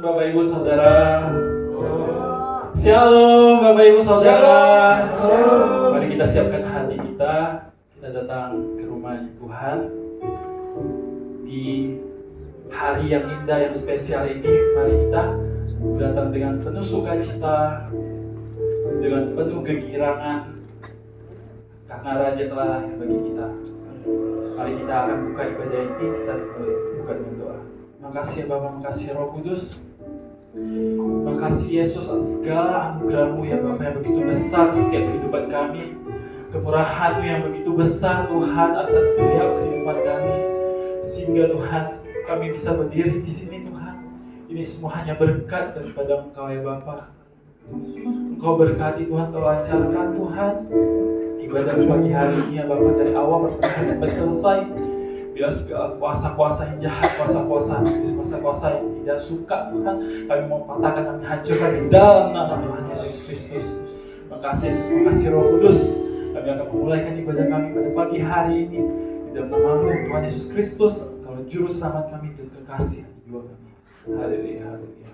Bapak Ibu Saudara. Shalom Bapak Ibu Saudara. Mari kita siapkan hati kita. Kita datang ke rumah Tuhan di hari yang indah, yang spesial ini. Mari kita datang dengan penuh sukacita, dengan penuh kegirangan, karena Raja telah lahir bagi kita. Mari kita akan buka ibadah ini. Kita buka dengan doa. Makasih ya Bapak, makasih Roh Kudus. Makasih Yesus atas segala anugerah-Mu ya Bapak yang begitu besar setiap kehidupan kami. Kemurahan-Mu yang begitu besar Tuhan atas setiap kehidupan kami. Sehingga Tuhan kami bisa berdiri di sini Tuhan. Ini semua hanya berkat daripada Engkau ya Bapak. Engkau berkati Tuhan, Engkau lancarkan Tuhan ibadah pagi hari ini ya Bapak, dari awal pertengahan sampai selesai. Bila segala kuasa-kuasa yang jahat, kuasa-kuasa yang tidak suka Tuhan, kami mau patahkan, kami hancurkan di dalam nama Tuhan Yesus Kristus. Makasih Yesus, makasih Roh Kudus. Kami akan memulaikan ibadah kami pada pagi hari ini di dalam nama-Mu Tuhan Yesus Kristus, Engkau juru selamat kami dan kekasih di jiwa kami. Haleluya, haleluya.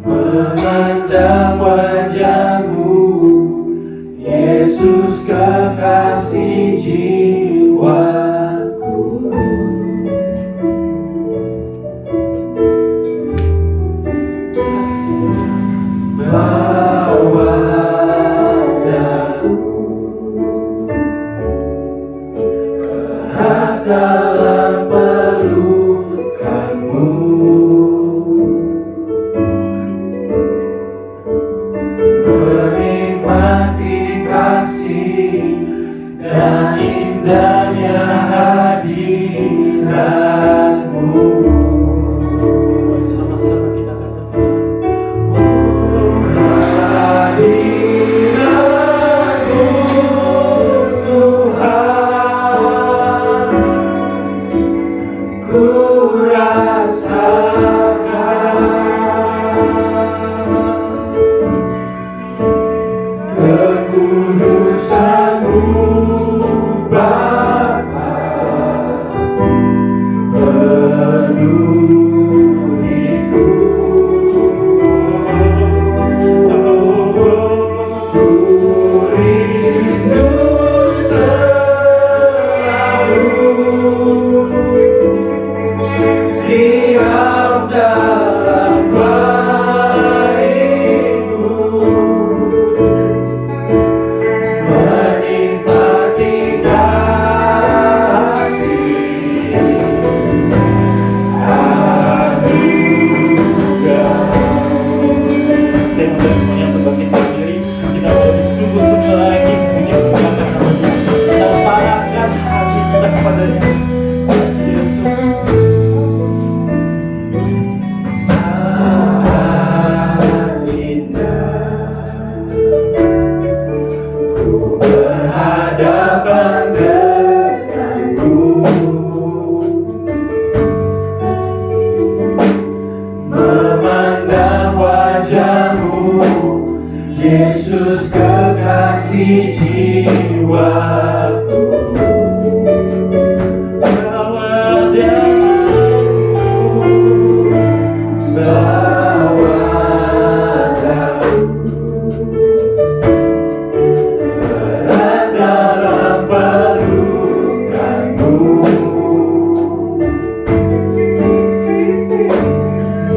Memandang wajah-Mu, Yesus kekasih jiwaku. Bawa daku erat dalam pelukan-Mu. Menikmati kasih dan indahnya hadirat-Mu. Sama-sama kita katakan, hadirat-Mu Tuhan, ku rasakan kekudusan-Mu Bapa, penuhiku. Ku rindu selalu diam dalam bait-Mu, menikmati kasih anugerah. saya mengajak semuanya untuk bangkit berdiri. Kita boleh sungguh-sungguh lagi memuji-muliakan nama-Nya. Kita letakkan hati kita kepada-Nya. Kasih Yesus. Sangat indah ku berhadapan denganmu, memandang wajah-Mu, Yesus kekasih jiwaku. Bawa daku, bawa daku erat dalam pelukan-Mu.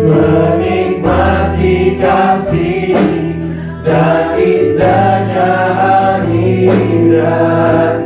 Menikmati kasih dan indahnya hadirat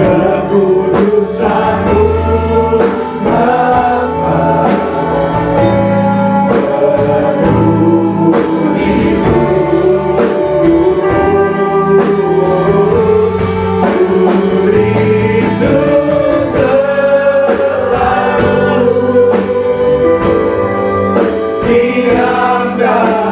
kekudusan-Mu Bapa, penuhiku, ku rindu selalu diam dalam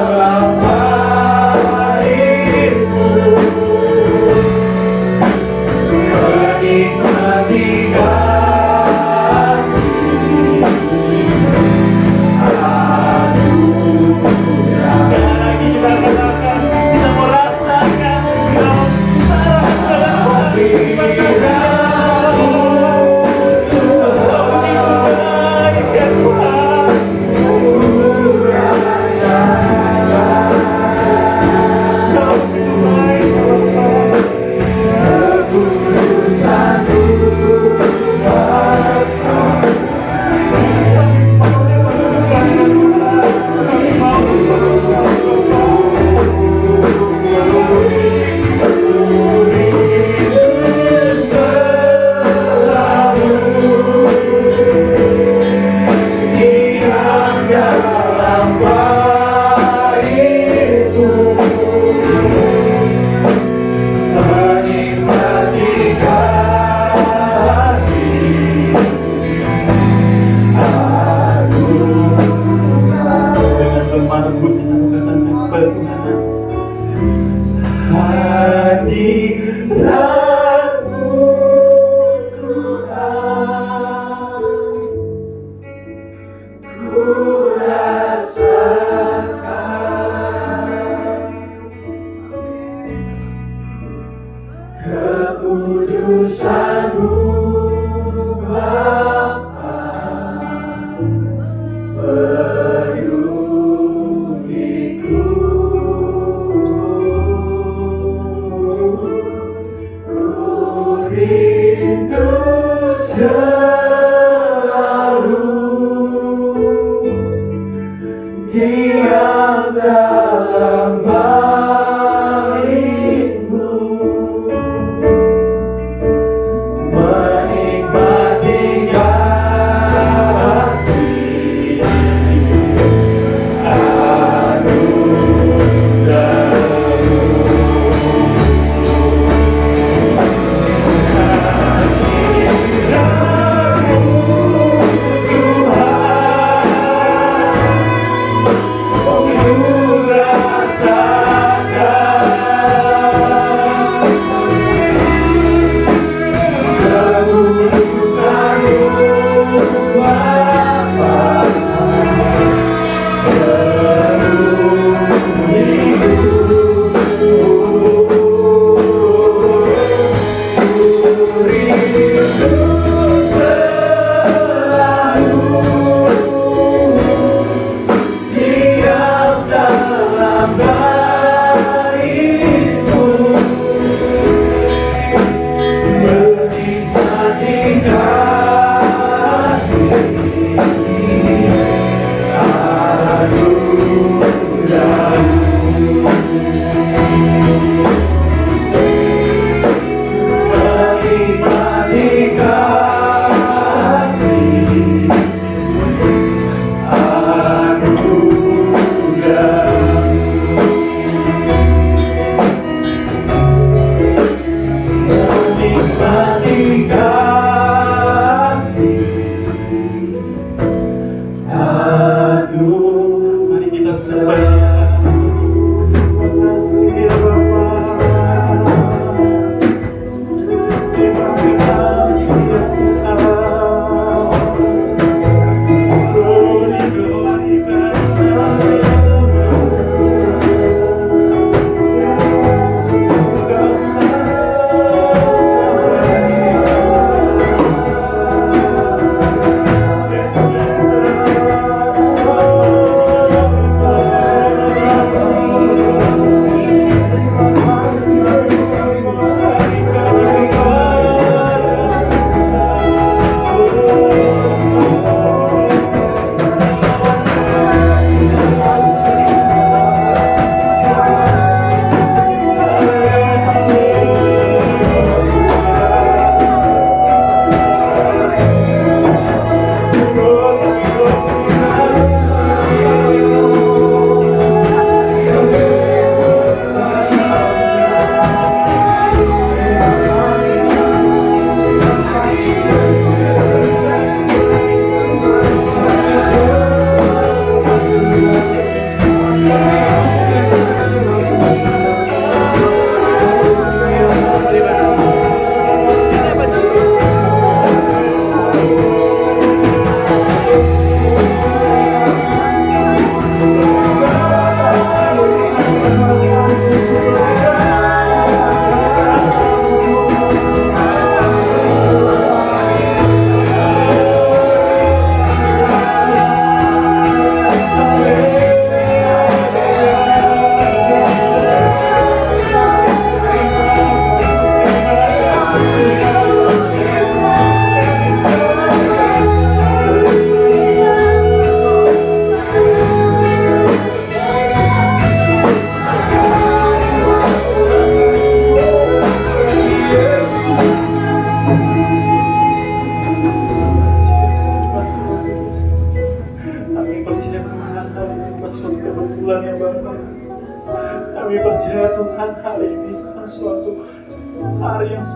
baitmu, menikmati kasih anugerah. Kita katakan, kita mau rasakan, kita mau kekudusan-Mu Bapa, penuhiku, ku rindu selalu diam dalam baitmu, menikmati kasih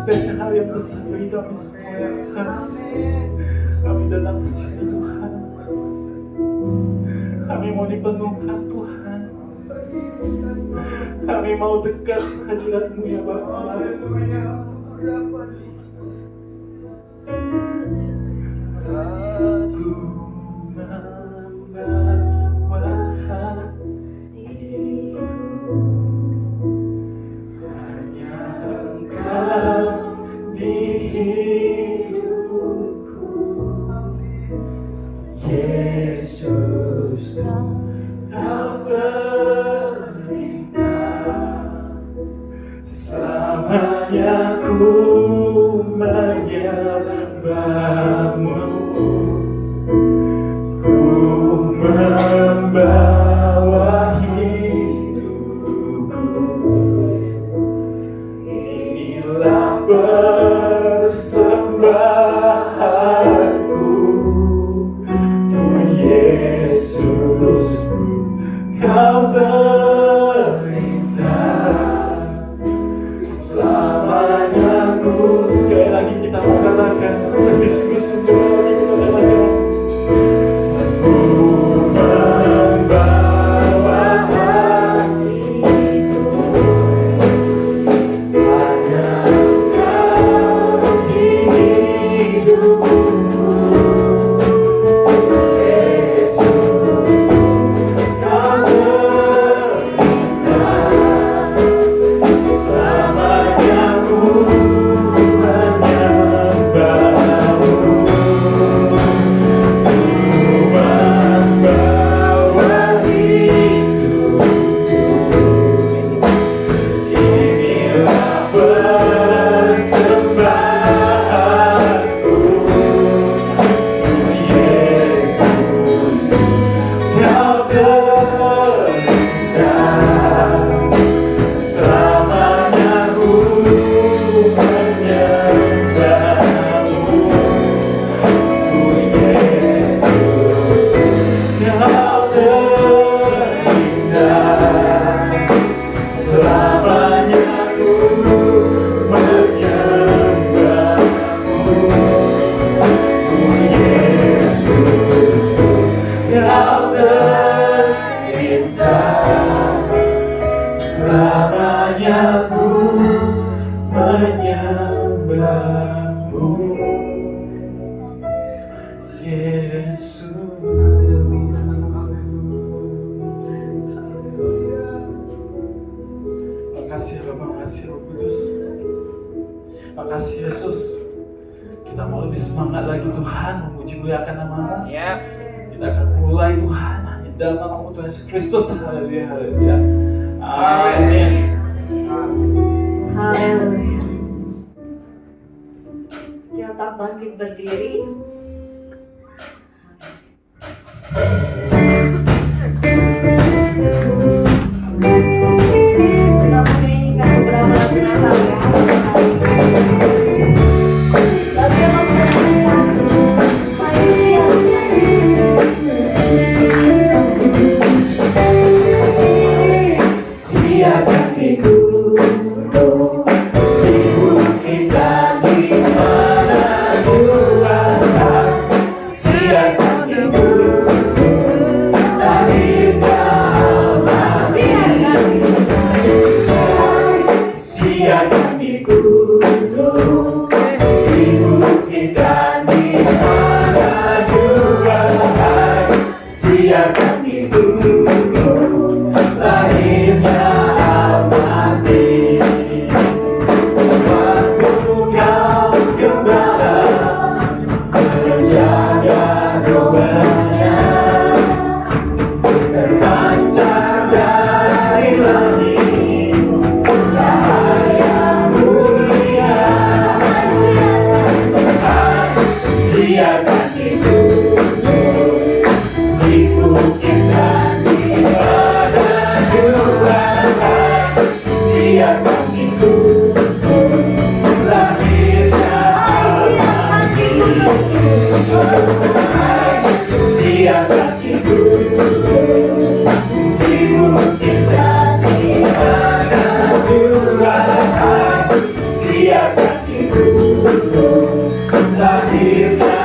spesial, hal yang besar bagi kami semua ya Tuhan. Kami datang ke sini Tuhan. Kami mau dipenuhkan Tuhan. Kami mau dekat hadirat-Mu ya Bapa. Aku membawa hatiku, hanya Engkau di hidupku, Yesus. Kau beriman, selamanya ku menyembah-Mu. Ku membawa hidupku, inilah persembahanku. Tuhan Yesus, Kau terindah, selamanya ku. Sekali lagi kita mau katakan, lebih sungguh-sungguh lagi kita katakan. Aku membawa hatiku, hanya Engkau di hidupku, Yesus. Kau terindah, selamanya ku menyembah-Mu. Selamanya ku menyembah-Mu, Yesus. Makasih Bapa, makasih Roh Kudus, makasih Yesus. Kita mau lebih semangat lagi Tuhan, memuji muliakan nama-Mu. Kita akan mulai Tuhan hanya dalam nama-Mu Tuhan Yesus Kristus. Haleluya, haleluya. Amin. Haleluya. Kita bangkit berdiri. Kita menyanyikan beberapa lagu Natal ya. Lagu yang memperkenalkan manusia. Siapkan hidupmu di bukit dan di mana Tuhan lahirnya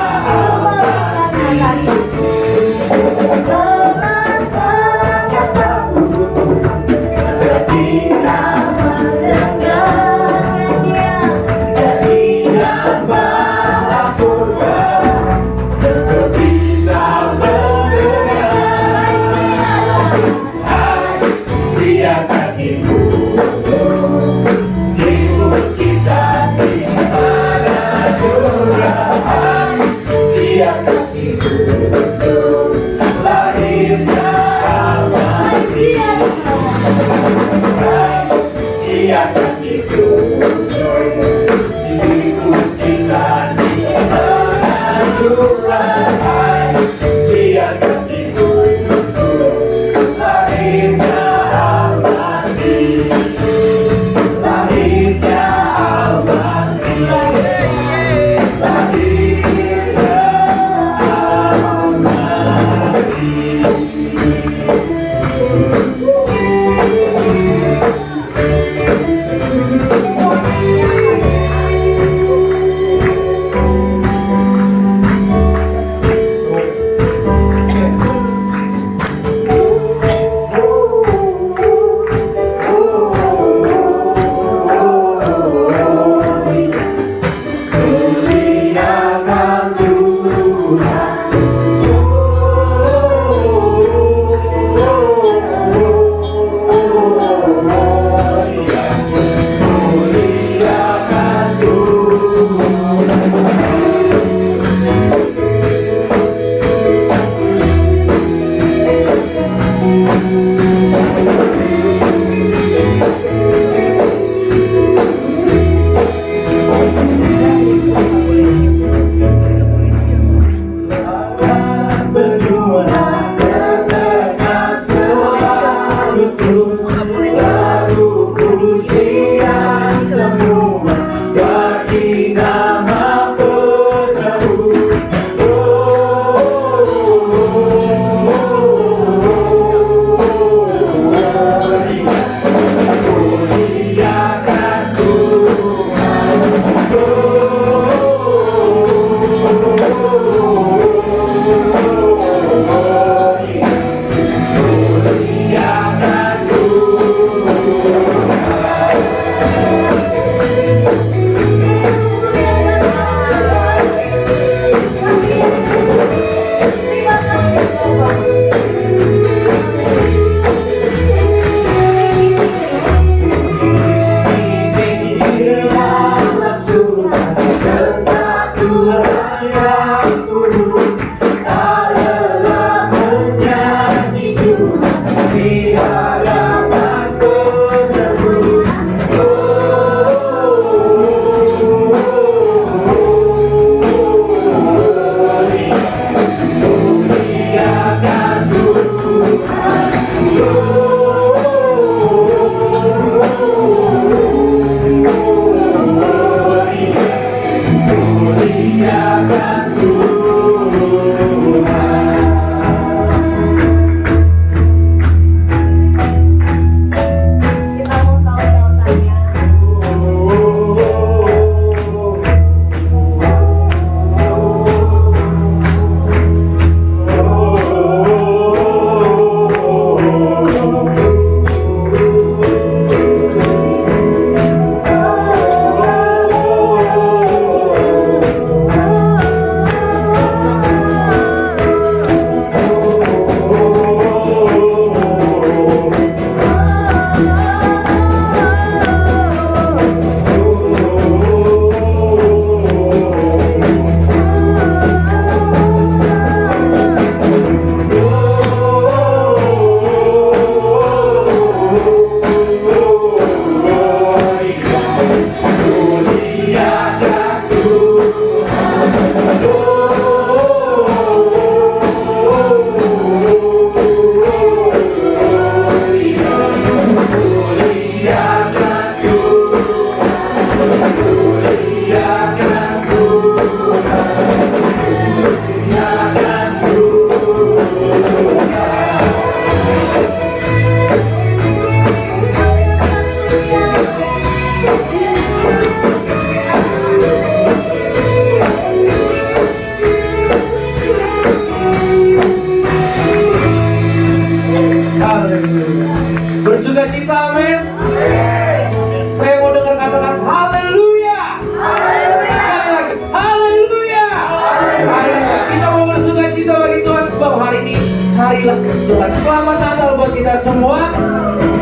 semua.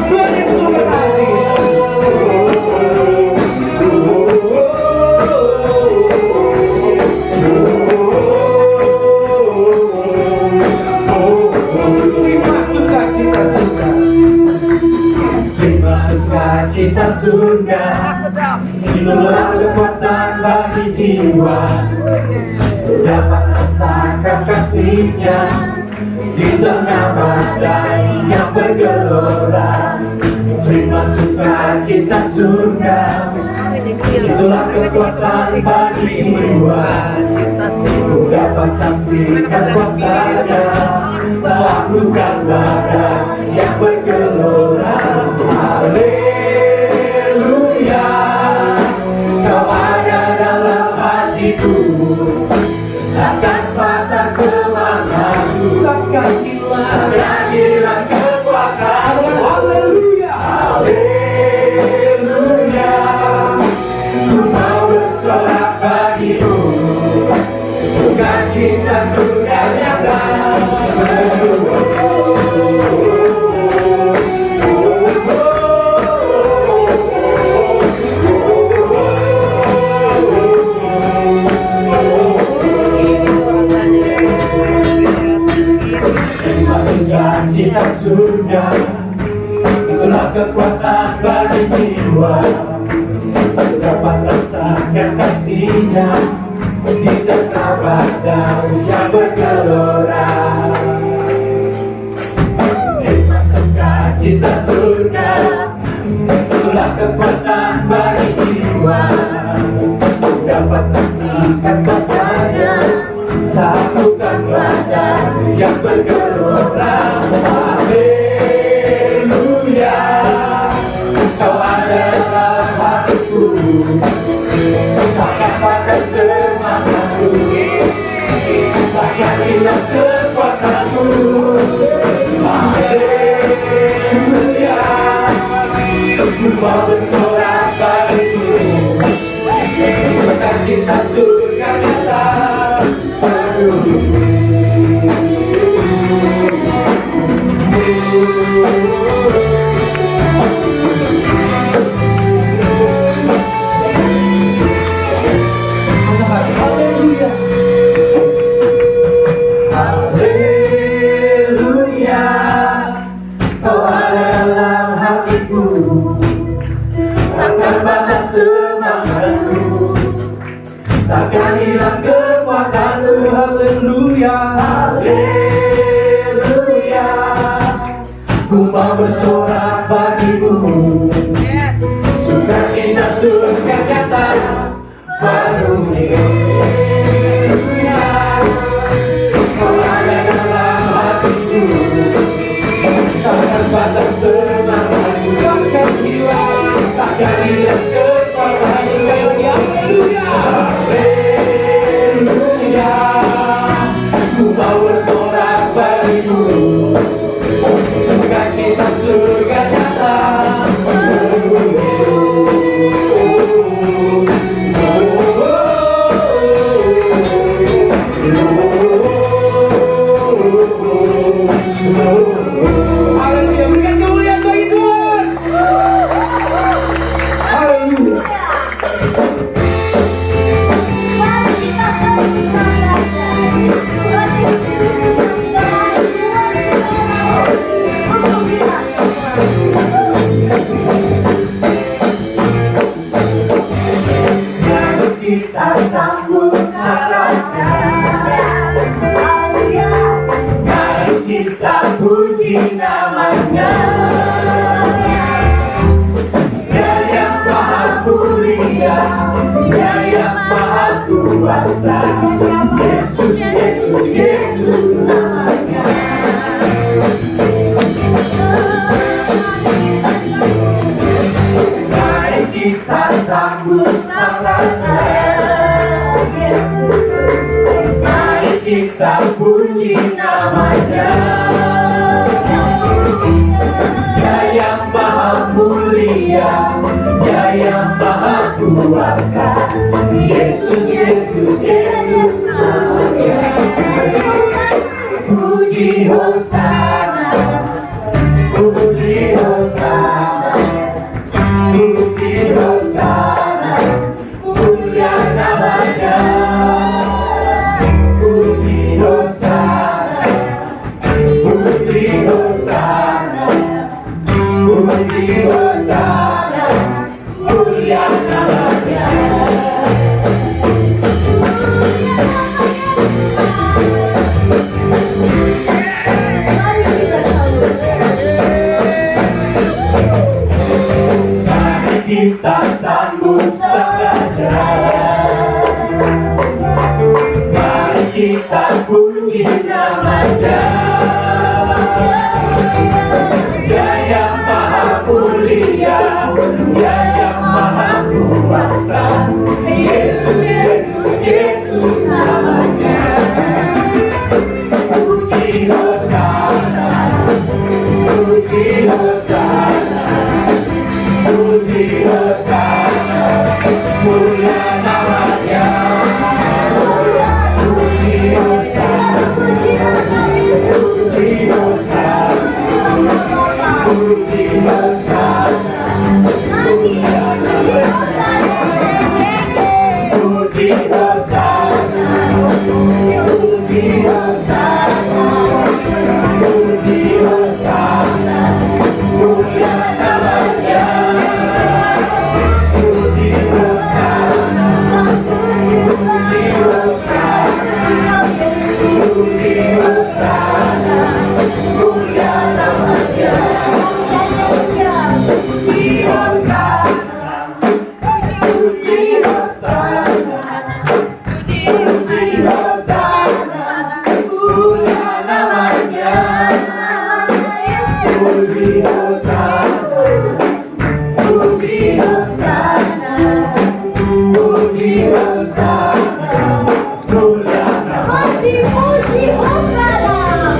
Tuhan Yesus memberkati. Terima sukacita surga. Terima sukacita surga. Itulah kekuatan bagi jiwa. Dapat rasakan kasihnya di tengah badai yang bergelora. Terima sukacita surga. Itulah kekuatan bagi jiwa. Dapat saksikan kuasanya melakukan badai yang bergelora. Haleluya, kau ada dalam hatiku. Takkan patah semangatku, takkan hilang kekuatan. Haleluya, haleluya, ku mau bersorak bagimu. Sukacita surga nyata. Sukacita surga, itulah kekuatan bagi jiwa. Dapat rasakan kasihnya di tengah badai yang bergelora. Terima sukacita surga, itulah kekuatan bagi jiwa. Dapat rasakan kuasanya lakukan badai yang bergelora. Haleluya, kau ada dalam hatiku. Takkan patah semangatku, takkan hilang kekuatanku. Haleluya, ku mau bersorak bagimu. Sukacita surga nyata. Haleluya, haleluya, kau ada dalam hatiku. Takkan patah semangatku, takkan hilang kekuatanku. Haleluya, haleluya, ku mau bersorak bagimu. Sukacita surga nyata baru haleluya, kau ada dalam hatiku. Takkan patah semangatku, takkan hilang kekuatanku. Haleluya, haleluya, ku mau bersorak bagimu. Sukacita surga nyata. Haleluya, berikan kemuliaan bagi Tuhan. Haleluya. Kita sambut sang Raja. Mari kita puji namanya. Dia yang maha mulia, Dia yang maha kuasa. Yesus, Yesus, Yesus namanya. Mari kita sambut sang Raja. Mari kita puji namanya. Dia yang maha mulia, Dia yang maha kuasa. Yesus, Yesus, Yesus namanya. Puji Hosana. kita puji nama-Nya. Dia yang maha mulia, Dia yang maha kuasa, Yesus, Yesus, Yesus namanya. Puji Hosana, puji Hosana, puji Hosana, mulia namanya. Puji Hosana, puji Hosana, puji Hosana, mulia namanya. Puji Hosana, puji Hosana, puji Hosana, mulia namanya. Puji Hosana, puji Hosana, puji Hosana, mulia namanya. Puji Hosana, puji Hosana, puji Hosana, mulia namanya. Puji Hosana, puji Hosana, puji Hosana, mulia namanya.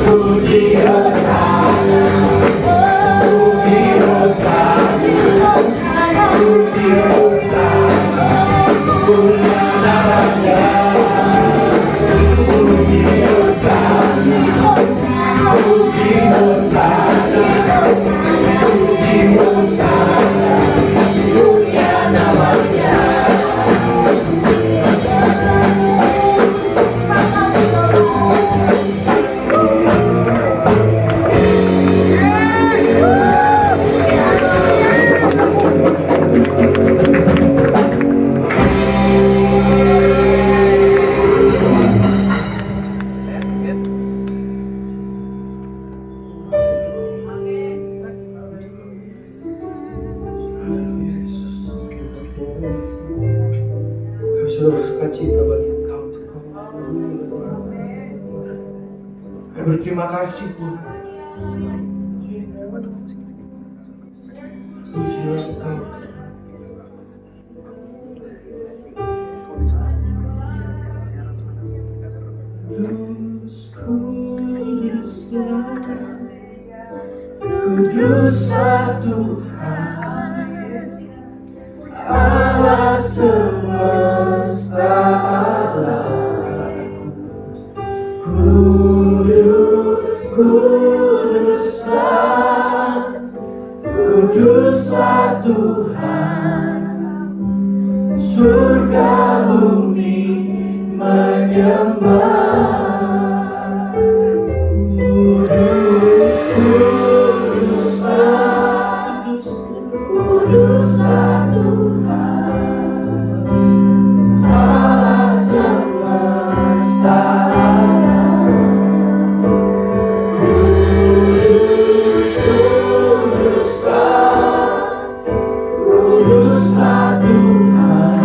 Puji Hosana, puji Hosana, puji Hosana, mulia namanya. Puji Hosana, puji Hosana, puji Hosana, mulia namanya. Kami sudah bersuka cita bagi Engkau Tuhan. Kami berterima kasih Tuhan. Pujilah Engkau Tuhan. Kuduslah Tuhan, Allah semesta alam. Kuduslah, kuduslah Tuhan, surga bumi menyembah. Kuduslah Tuhan, Allah semesta alam. Kuduslah Tuhan,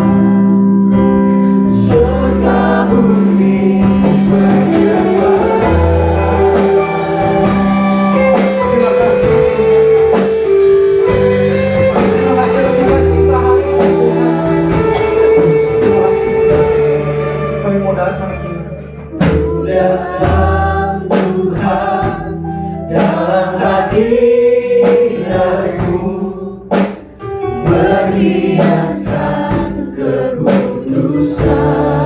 surga bumi menyembah. Terima kasih. Terima kasih sukacita hari ini Tuhan. Terima kasih kami mau datang Tuhan. Datang Tuhan dalam hadirat-Mu, berhiaskan kekudusan.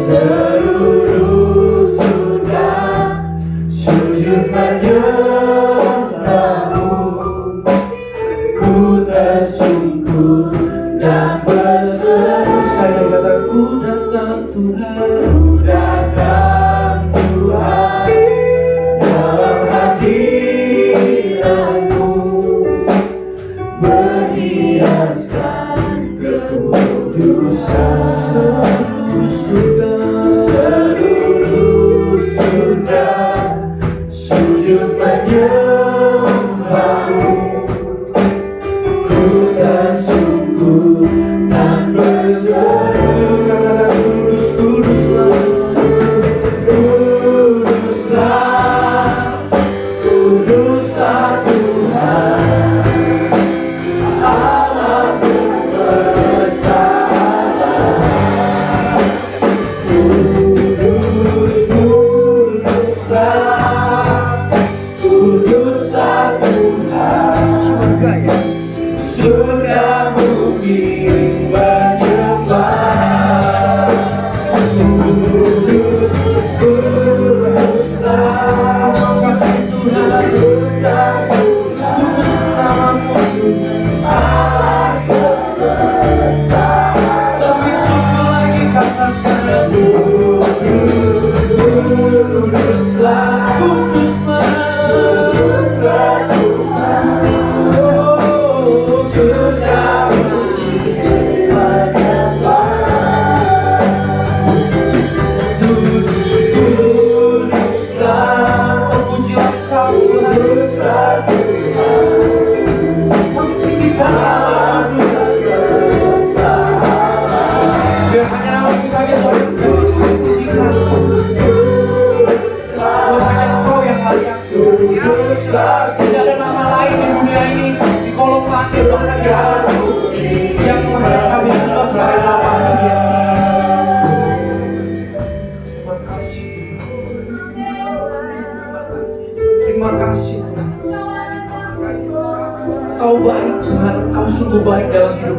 Seluruh surga sujud menyembah-Mu. Ku tersungkur dan berseru, sekali kata ku datang Tuhan. Ku datang Tuhan dalam hadirat-Mu, berhiaskan kekudusan. Seluruh surga sujud menyembah-Mu. Ku tersungkur dan berseru, kudus, kuduslah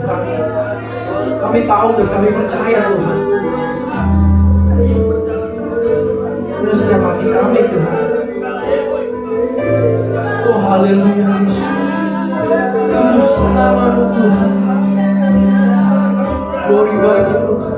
Tuhan. Kami tahu dan kami percaya Tuhan. Dengan setiap hati kami Tuhan. Oh haleluya Yesus. Kudus nama-Mu Tuhan. Glory bagi-Mu Tuhan.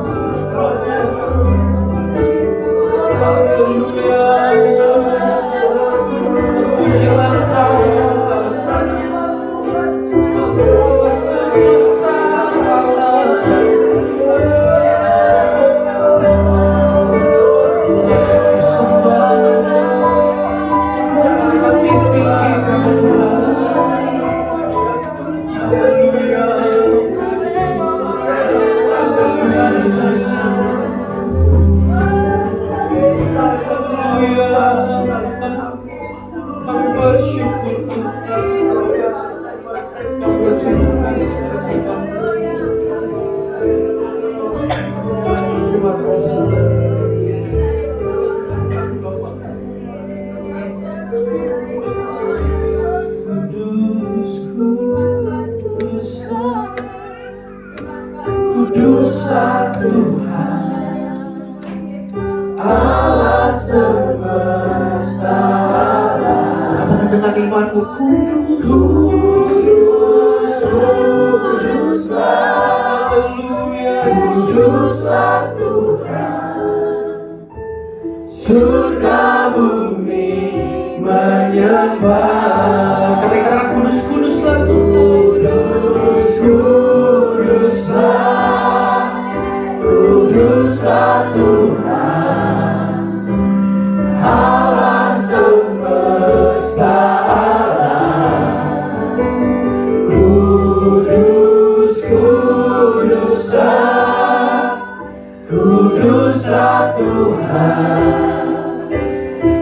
Kuduslah Tuhan Allah semesta alam. Katakan dengan imanmu, kudus, kudus, kuduslah, haleluya, kuduslah Tuhan. Surga bumi menyembah. Sekali katakan kudus, kuduslah Tuhan. Kudus, kuduslah, kuduslah Tuhan Allah semesta alam. Kudus, kuduslah, kuduslah Tuhan.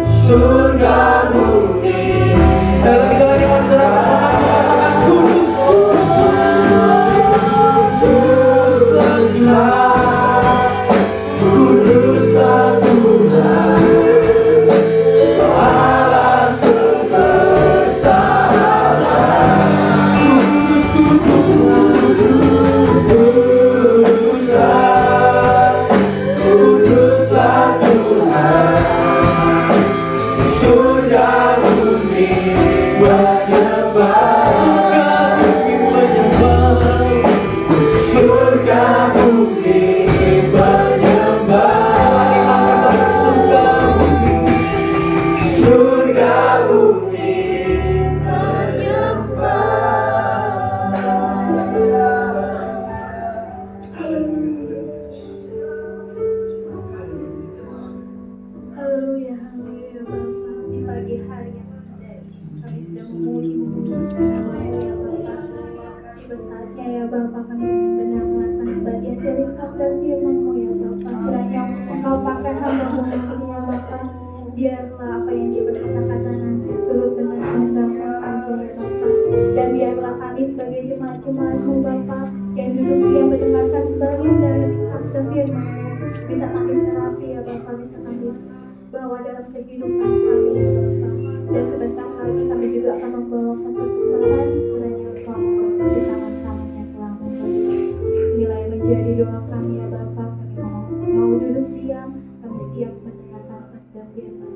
Surga bumi. Sekali lagi dengan iman katakan kudus, kudus, kuduslah Tuhan Allah semesta alam. Kudus, kudus, kuduslah, kuduslah Tuhan. Surga bumi menyembah. Surga bumi menyembah. Surga bumi Haleluya, haleluya Bapa. Di pagi hari yang indah ini kami sudah memuji-memuliakan nama-Mu ya Bapa. Tiba saatnya ya Bapa kami mendengarkan sebagian dari sabda firman-Mu ya Bapa. Kiranya Engkau pakai hamba-Mu ini ya Bapa. Biarlah apa yang dia berkata-kata nanti seturut dengan kehendak-Mu saja ya Bapa. Dan biarlah kami sebagai jemaat-jemaat-Mu Bapa yang duduk diam mendengarkan sebagian dari sabda firman-Mu bisa kami serapi ya Bapa, bisa kami bawa dalam kehidupan kami ya Bapa. Dan sebentar lagi kami juga akan membawakan persembahan kiranya Engkau di tangan-tangan yang telah memberi. Inilah yang menjadi doa kami ya Bapa. Kami mau duduk diam, kami siap mendengarkan sabda firman.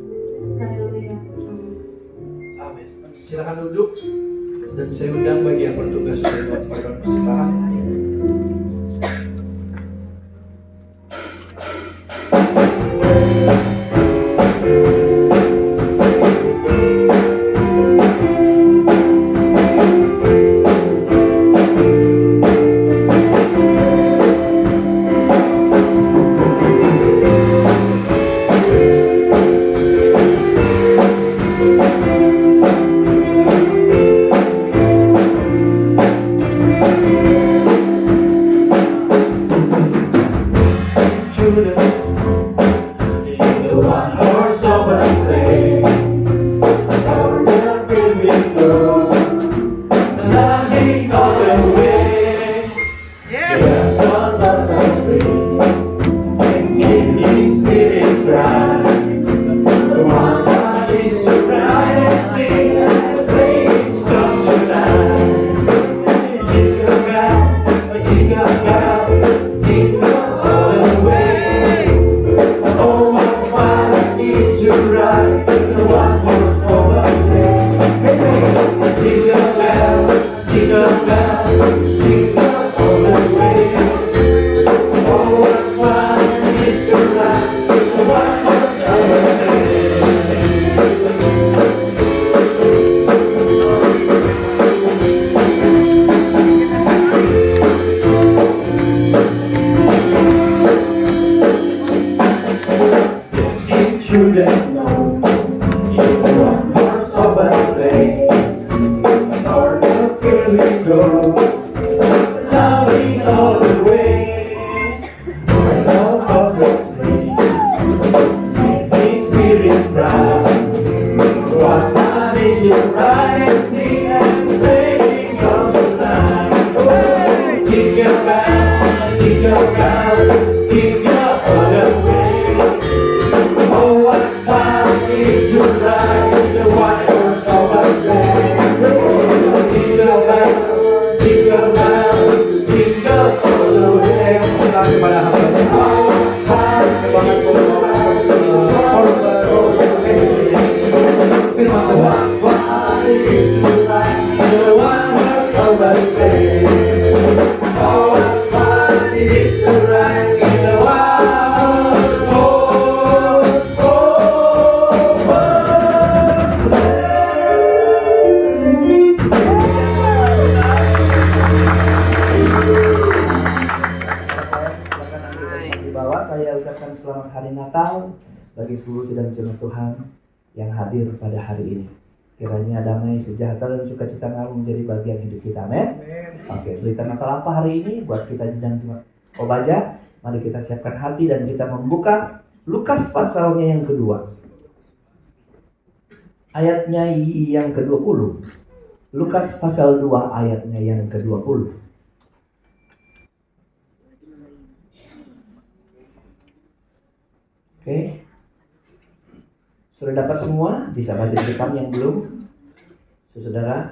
Haleluya. Amin. Silakan duduk dan saya undang bagi yang bertugas untuk membawakan persembahan. there's no one more sober say. Or the fears we go, loving all the way. I know obviously, sweet spirit bright. What's not is still right and sing and sing songs of time. Jingle bell, jingle bell, jingle all the way. Oh, what fun is to ride the white horse open sleigh. Jingle bell, jingle bell, jingle all the way. Selamat kepada hamba-Nya. Oh, what fun is to ride the white horse open sleigh. Firman Tuhan, what is to ride the white horse open sleigh. Oh, what fun is to ride in the white horse open Di bawah saya ucapkan selamat hari Natal bagi seluruh sidang jemaat Tuhan yang hadir pada hari ini. Kiranya damai, sejahtera dan sukacita Allah menjadi bagian hidup kita. Amin. Oke, berita Natal apa hari ini buat kita sidang jemaat Kobaja? Mari kita siapkan hati dan kita membuka Lukas pasalnya yang kedua. Ayatnya yang ke-20. Lukas pasal 2 ayatnya yang ke-20. Oke. Sudah dapat semua? Bisa baca di depan yang belum? Saudara.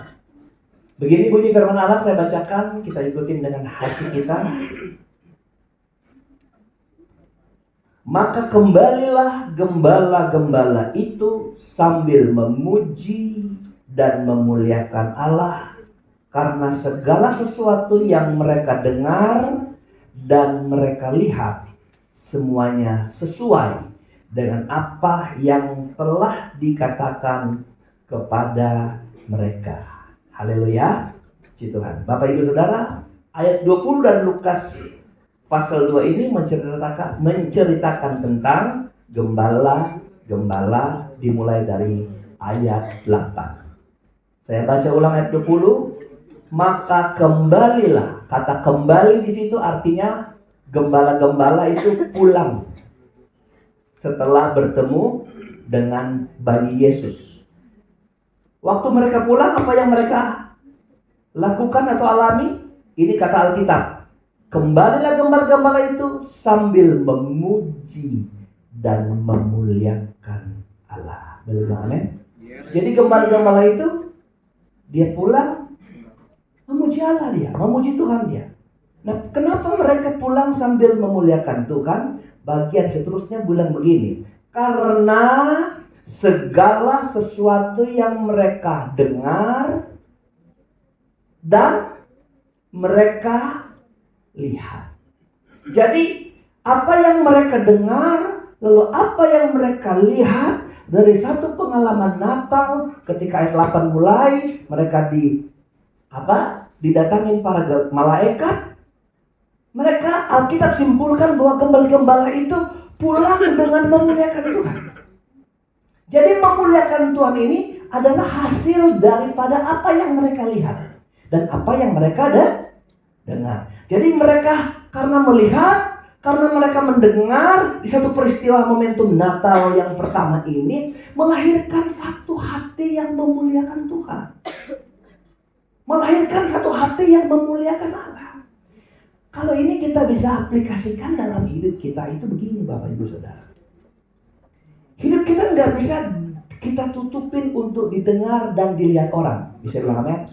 Begini bunyi firman Allah, saya bacakan, kita ikutin dengan hati kita. Maka kembalilah gembala-gembala itu sambil memuji dan memuliakan Allah karena segala sesuatu yang mereka dengar dan mereka lihat semuanya sesuai dengan apa yang telah dikatakan kepada mereka. Haleluya. Puji Tuhan. Bapak Ibu Saudara, ayat 20 dan Lukas pasal 2 ini menceritakan tentang gembala-gembala dimulai dari ayat 8. Saya baca ulang ayat 20. Maka kembalilah. Kata kembali di situ artinya gembala-gembala itu pulang setelah bertemu dengan bayi Yesus. Waktu mereka pulang, apa yang mereka lakukan atau alami? Ini kata Alkitab. Kembalilah gembala-gembala itu sambil memuji dan memuliakan Allah. Betul, amin. Jadi gembala-gembala itu dia pulang memuji Allah, dia memuji Tuhan dia. Nah, kenapa mereka pulang sambil memuliakan Tuhan? Bagian seterusnya bilang begini, karena segala sesuatu yang mereka dengar dan mereka lihat. Jadi apa yang mereka dengar, lalu apa yang mereka lihat dari satu pengalaman Natal ketika ayat 8 mulai mereka didatangin para malaikat. Mereka Alkitab simpulkan bahwa gembala-gembala itu pulang dengan memuliakan Tuhan. Jadi memuliakan Tuhan ini adalah hasil daripada apa yang mereka lihat dan apa yang mereka dengar. Jadi mereka karena melihat, karena mereka mendengar di satu peristiwa momentum Natal yang pertama ini melahirkan satu hati yang memuliakan Tuhan. Melahirkan satu hati yang memuliakan Allah. Kalau ini kita bisa aplikasikan dalam hidup kita itu begini Bapak Ibu Saudara. Hidup kita nggak bisa kita tutupin untuk didengar dan dilihat orang. Bisa bilang amin?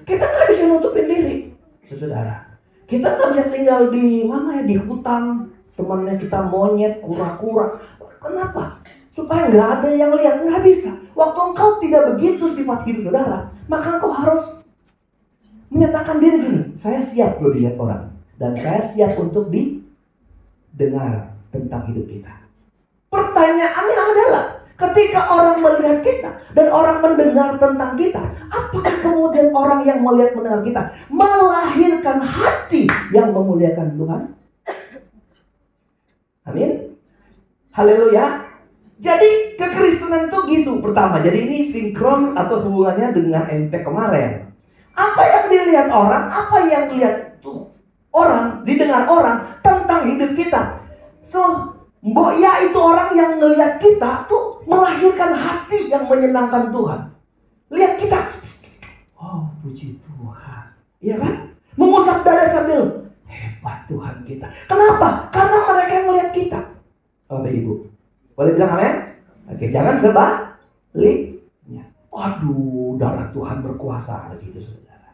Kita nggak bisa nutupin diri, saudara. Kita nggak bisa tinggal di mana ya, di hutan, temannya kita monyet, kura-kura. Kenapa? Supaya nggak ada yang lihat, nggak bisa. Waktu engkau tidak begitu sifat hidup saudara, maka engkau harus menyatakan diri gini, saya siap loh dilihat orang, dan saya siap untuk didengar tentang hidup kita. Pertanyaannya adalah, ketika orang melihat kita dan orang mendengar tentang kita, apakah kemudian orang yang melihat mendengar kita melahirkan hati yang memuliakan Tuhan? Amin. Haleluya. Jadi kekristenan tuh gitu pertama. Jadi ini sinkron atau hubungannya dengan MP kemarin. Apa yang dilihat orang, apa yang dilihat tuh orang, didengar orang tentang hidup kita. So, mbok ya itu orang yang ngelihat kita tuh melahirkan hati yang menyenangkan Tuhan. Lihat kita, oh puji Tuhan, iya kan? Mengusap dada sambil hebat Tuhan kita. Kenapa? Karena mereka yang ngelihat kita. Bapak Ibu, boleh bilang amin? Oke, jangan sebaliknya. Waduh, darah Tuhan berkuasa gitu, saudara.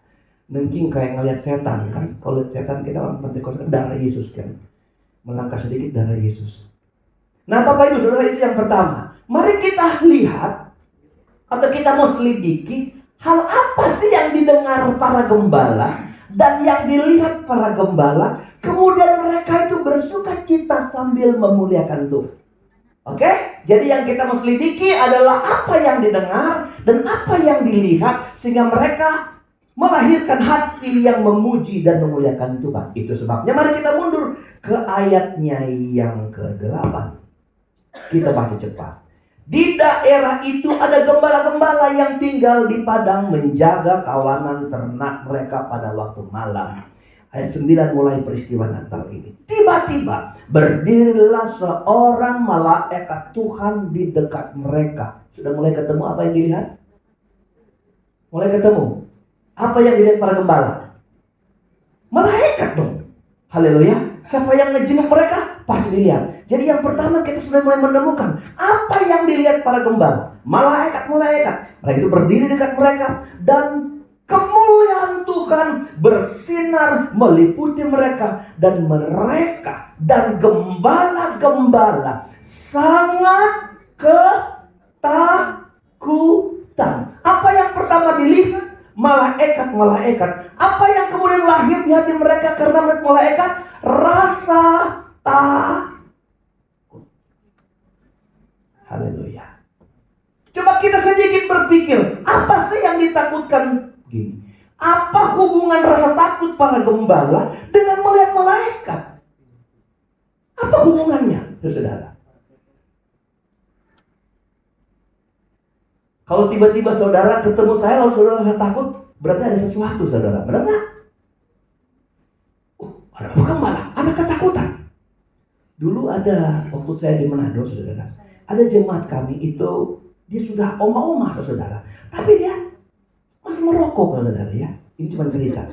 Mungkin kayak ngelihat setan kan? Kalau lihat setan kita orang Pentakosta kan darah Yesus kan? Melangkah sedikit darah Yesus. Nah, Bapak Ibu Saudara, itu yang pertama. Mari kita lihat atau kita mau selidiki hal apa sih yang didengar para gembala dan yang dilihat para gembala, kemudian mereka itu bersuka cita sambil memuliakan Tuhan. Oke? Jadi yang kita mau selidiki adalah apa yang didengar dan apa yang dilihat sehingga mereka melahirkan hati yang memuji dan memuliakan Tuhan. Itu sebabnya mari kita mundur ke ayatnya yang ke-8. Kita baca cepat. Di daerah itu ada gembala-gembala yang tinggal di padang menjaga kawanan ternak mereka pada waktu malam. Ayat 9 mulai peristiwa Natal ini. Tiba-tiba berdirilah seorang malaikat Tuhan di dekat mereka. Sudah mulai ketemu apa yang dilihat? Mulai ketemu. Apa yang dilihat para gembala? Malaikat dong. Haleluya. Siapa yang ngejenguk mereka? Pasti dilihat. Jadi yang pertama kita sudah mulai menemukan apa yang dilihat para gembala. Malaikat-malaikat. Mereka itu berdiri dekat mereka. Dan kemuliaan Tuhan bersinar meliputi mereka. Dan mereka dan gembala-gembala sangat ketakutan. Apa yang pertama dilihat? Malaikat-malaikat. Apa yang kemudian lahir di hati mereka karena melihat malaikat? Rasa takut. Haleluya. Coba kita sedikit berpikir, apa sih yang ditakutkan? Gini, apa hubungan rasa takut para gembala dengan melihat malaikat? Apa hubungannya, saudara? Kalau tiba-tiba saudara ketemu saya lalu saudara rasa takut, berarti ada sesuatu, saudara. Benar nggak? Ada gembala, ada ketakutan. Dulu ada, waktu saya di Manado, saudara, ada jemaat kami itu, dia sudah oma-oma, saudara. Tapi dia masih merokok, saudara ya. Ini cuma cerita.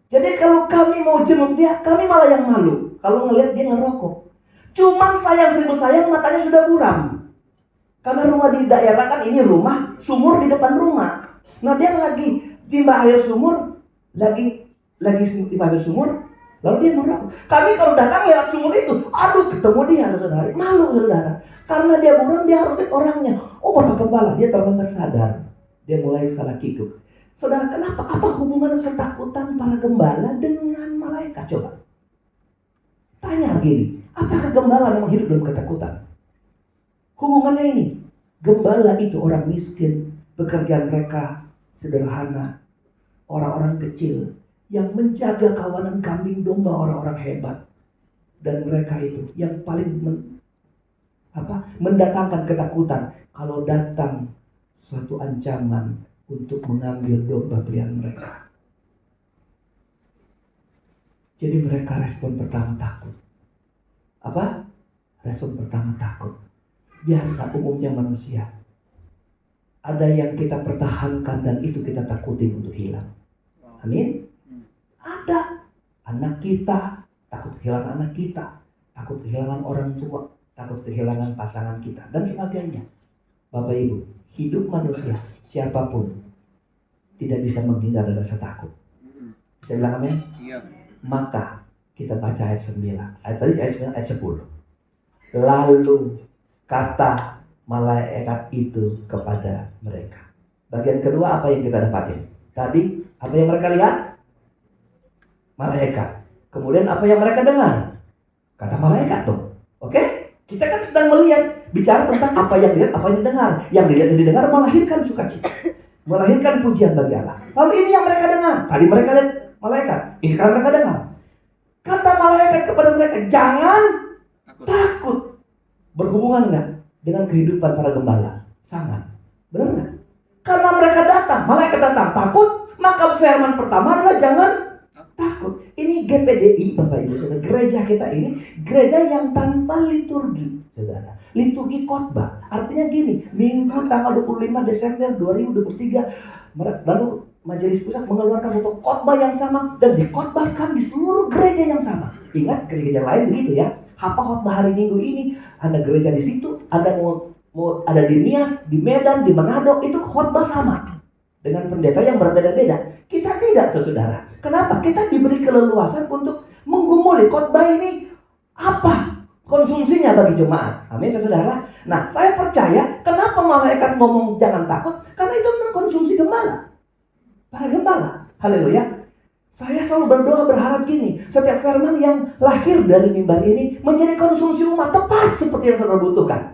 Jadi kalau kami mau jenguk dia, kami malah yang malu. Kalau ngelihat dia ngerokok. Cuman sayang seribu sayang, matanya sudah buram. Karena rumah di daerah kan ini rumah, sumur di depan rumah. Nah dia lagi timba air sumur, lagi timba air sumur, lalu dia merokok. Kami kalau datang lewat sumur itu, aduh ketemu dia, saudara, malu saudara. Karena dia buram, dia harus lihat orangnya. Oh Bapak Gembala, dia terlambat sadar. Dia mulai salah kikuk. Saudara, kenapa? Apa hubungan ketakutan para gembala dengan malaikat? Coba tanya gini, apakah gembala memang hidup dalam ketakutan? Hubungannya ini, gembala itu orang miskin, pekerjaan mereka sederhana, orang-orang kecil yang menjaga kawanan kambing domba orang-orang hebat, dan mereka itu yang paling mendatangkan ketakutan kalau datang suatu ancaman untuk mengambil domba pilihan mereka. Jadi mereka respon pertama takut. Apa? Respon pertama takut. Biasa umumnya manusia. Ada yang kita pertahankan dan itu kita takutin untuk hilang. Amin. Ada. Anak kita takut kehilangan anak kita, takut kehilangan orang tua, takut kehilangan pasangan kita dan sebagainya. Bapak Ibu, hidup manusia siapapun tidak bisa menghindar dari rasa takut. Bisa bilang amin? Iya. Maka kita baca ayat 9. Ayat 9 ayat 10. Lalu kata malaikat itu kepada mereka. Bagian kedua apa yang kita dapatin? Tadi apa yang mereka lihat? Malaikat. Kemudian apa yang mereka dengar? Kata malaikat tuh. Oke? Kita kan sedang melihat, bicara tentang apa yang dilihat, apa yang didengar. Yang dilihat dan didengar melahirkan sukacita, melahirkan pujian bagi Allah. Lalu ini yang mereka dengar. Tadi mereka lihat malaikat, ini sekarang mereka dengar. Kata malaikat kepada mereka, jangan takut. Berhubungan nggak dengan kehidupan para gembala? Sangat. Benar nggak? Karena mereka datang, malaikat datang, takut. Maka firman pertama adalah jangan takut. Ini GPDI, Bapak Ibu Saudara, gereja kita ini gereja yang tanpa liturgi, Saudara. Liturgi khotbah. Artinya gini, Minggu tanggal 25 Desember 2023 lalu Majelis Pusat mengeluarkan satu khotbah yang sama dan dikhotbahkan di seluruh gereja yang sama. Ingat, gereja lain begitu ya. Apa khotbah hari Minggu ini? Ada gereja di situ, ada mau ada di Nias, di Medan, di Manado, itu khotbah sama dengan pendeta yang berbeda-beda. Kita tidak, saudara. Kenapa? Kita diberi keleluasan untuk menggumuli khotbah ini apa konsumsinya bagi jemaat. Amin, saudara. Nah, saya percaya kenapa malaikat ngomong jangan takut, karena itu memang konsumsi gembala. Para gembala. Haleluya. Saya selalu berdoa berharap gini, setiap firman yang lahir dari mimbar ini menjadi konsumsi umat tepat seperti yang saudara butuhkan.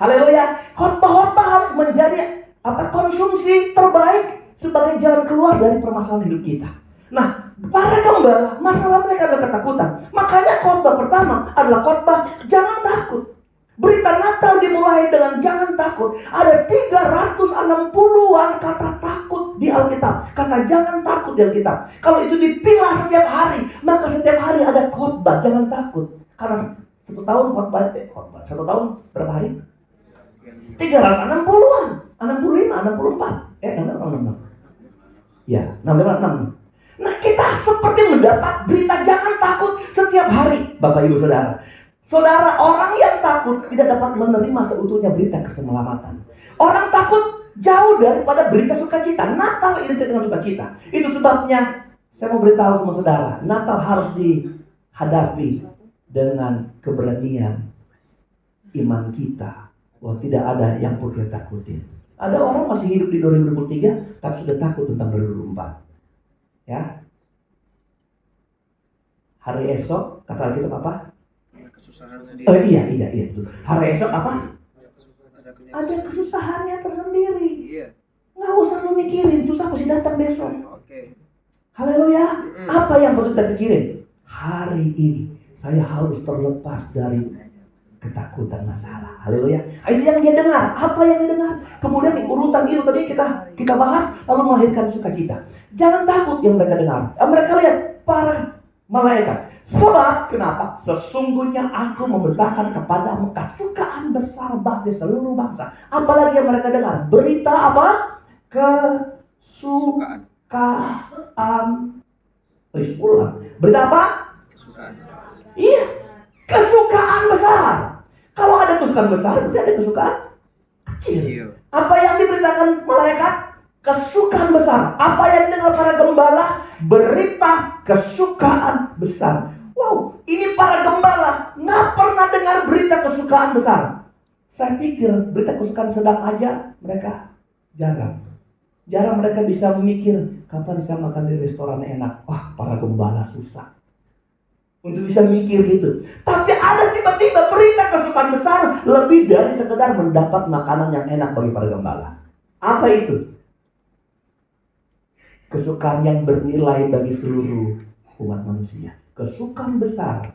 Haleluya. Khotbah-khotbah harus menjadi konsumsi terbaik sebagai jalan keluar dari permasalahan hidup kita. Nah, para gembala, masalah mereka adalah ketakutan. Makanya khotbah pertama adalah khotbah jangan takut. Berita Natal dimulai dengan jangan takut. Ada 360-an kata takut di Alkitab. Kata jangan takut di Alkitab. Kalau itu dipilah setiap hari, maka setiap hari ada khotbah jangan takut. Karena satu tahun khotbah, satu tahun berapa hari? 360-an, 65, 64. 66. Ya, 65, 66. Nah, kita seperti mendapat berita jangan takut setiap hari, Bapak Ibu Saudara. Saudara, orang yang takut tidak dapat menerima seutuhnya berita keselamatan. Orang takut jauh daripada berita sukacita. Natal identik dengan sukacita. Itu sebabnya saya mau beritahu sama saudara, Natal harus dihadapi dengan keberanian iman kita. Wah, tidak ada yang perlu kita takutin. Ada orang masih hidup di 2023 tapi sudah takut tentang 2024. Ya. Hari esok kata Alkitab apa? Iya betul. Hari esok apa? Ada kesusahannya tersendiri. Nggak usah lu mikirin, susah pasti datang besok. Haleluya. Apa yang perlu kita pikirin? Hari ini saya harus terlepas dari ketakutan masalah. Haleluya. Itu yang dia dengar. Apa yang dia dengar? Kemudian di urutan itu tadi kita bahas lalu melahirkan sukacita. Jangan takut yang mereka dengar. Mereka lihat para malaikat. Sebab kenapa? Sesungguhnya aku memberitakan kepadamu kesukaan besar bagi seluruh bangsa. Apalagi yang mereka dengar? Berita apa? Kesukaan. Ulang. Berita apa? Kesukaan. Iya. Kesukaan besar. Kalau ada kesukaan besar, berarti ada kesukaan kecil. Apa yang diberitakan malaikat? Kesukaan besar. Apa yang didengar para gembala? Berita kesukaan besar. Wow, ini para gembala nggak pernah dengar berita kesukaan besar. Saya pikir berita kesukaan sedang aja mereka jarang mereka bisa memikir kapan bisa makan di restoran enak. Wah, para gembala susah untuk bisa mikir gitu. Tapi ada tiba-tiba berita kesukaan besar lebih dari sekedar mendapat makanan yang enak bagi para gembala. Apa itu? Kesukaan yang bernilai bagi seluruh umat manusia. Kesukaan besar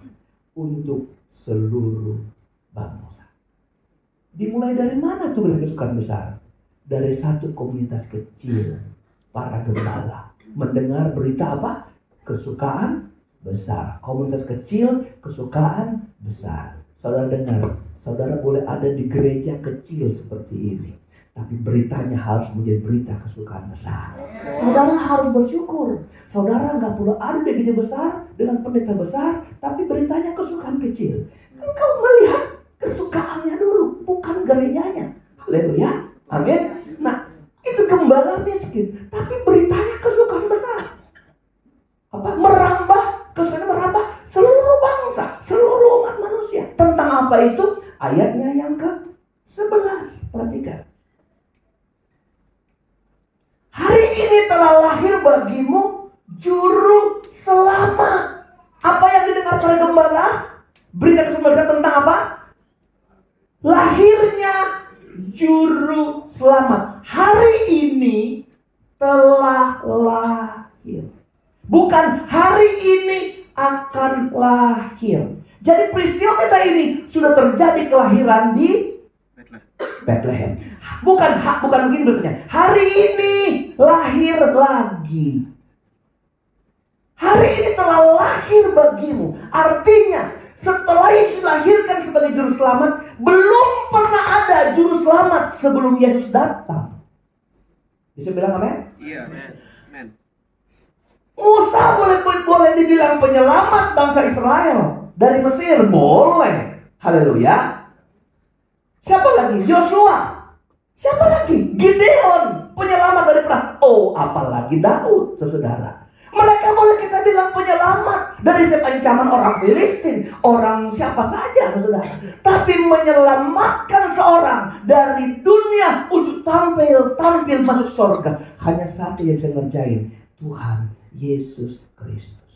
untuk seluruh bangsa. Dimulai dari mana tuh berita kesukaan besar? Dari satu komunitas kecil para gembala mendengar berita apa? Kesukaan besar. Komunitas kecil, kesukaan besar. Saudara dengar, saudara boleh ada di gereja kecil seperti ini, tapi beritanya harus menjadi berita kesukaan besar. Saudara harus bersyukur. Saudara nggak perlu ada di gereja besar dengan pendeta besar, tapi beritanya kesukaan kecil. Engkau melihat kesukaannya dulu, bukan gerejanya. Haleluya, amin. Nah, itu gembala miskin, tapi beritanya kesukaan besar. Kesukaan merambah seluruh bangsa, seluruh umat manusia. Tentang apa itu? Ayatnya yang ke-11. Perhatikan. Hari ini telah lahir bagimu juru selamat. Apa yang didengar para gembala? Berita kesukaan tentang apa? Lahirnya juru selamat. Hari ini telah lahir. Bukan hari ini akan lahir. Jadi peristiwa kita ini sudah terjadi kelahiran di Bethlehem. Bukan begini berarti. Hari ini lahir lagi. Hari ini telah lahir bagimu. Artinya setelah Yesus dilahirkan sebagai juru selamat, belum pernah ada juru selamat sebelum Yesus datang. Bisa bilang amin? Iya. Musa boleh dibilang penyelamat bangsa Israel dari Mesir, boleh. Haleluya. Siapa lagi? Yosua. Siapa lagi? Gideon, penyelamat dari perang. Oh, apalagi Daud, saudara. Mereka boleh kita bilang penyelamat dari setiap ancaman orang Filistin, orang siapa saja, saudara. Tapi menyelamatkan seorang dari dunia untuk tampil masuk surga, hanya satu yang bisa ngerjain, Tuhan Yesus Kristus.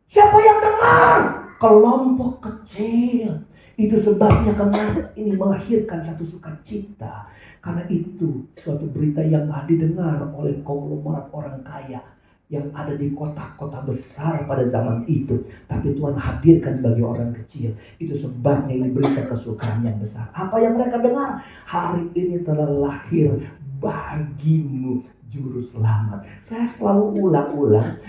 Siapa yang dengar? Kelompok kecil. Itu sebabnya kenapa ini melahirkan satu sukacita. Karena itu suatu berita yang didengar oleh konglomerat orang kaya yang ada di kota-kota besar pada zaman itu. Tapi Tuhan hadirkan bagi orang kecil. Itu sebabnya ini berita kesukaan yang besar. Apa yang mereka dengar? Hari ini telah lahir bagimu juru selamat. Saya selalu ulang-ulang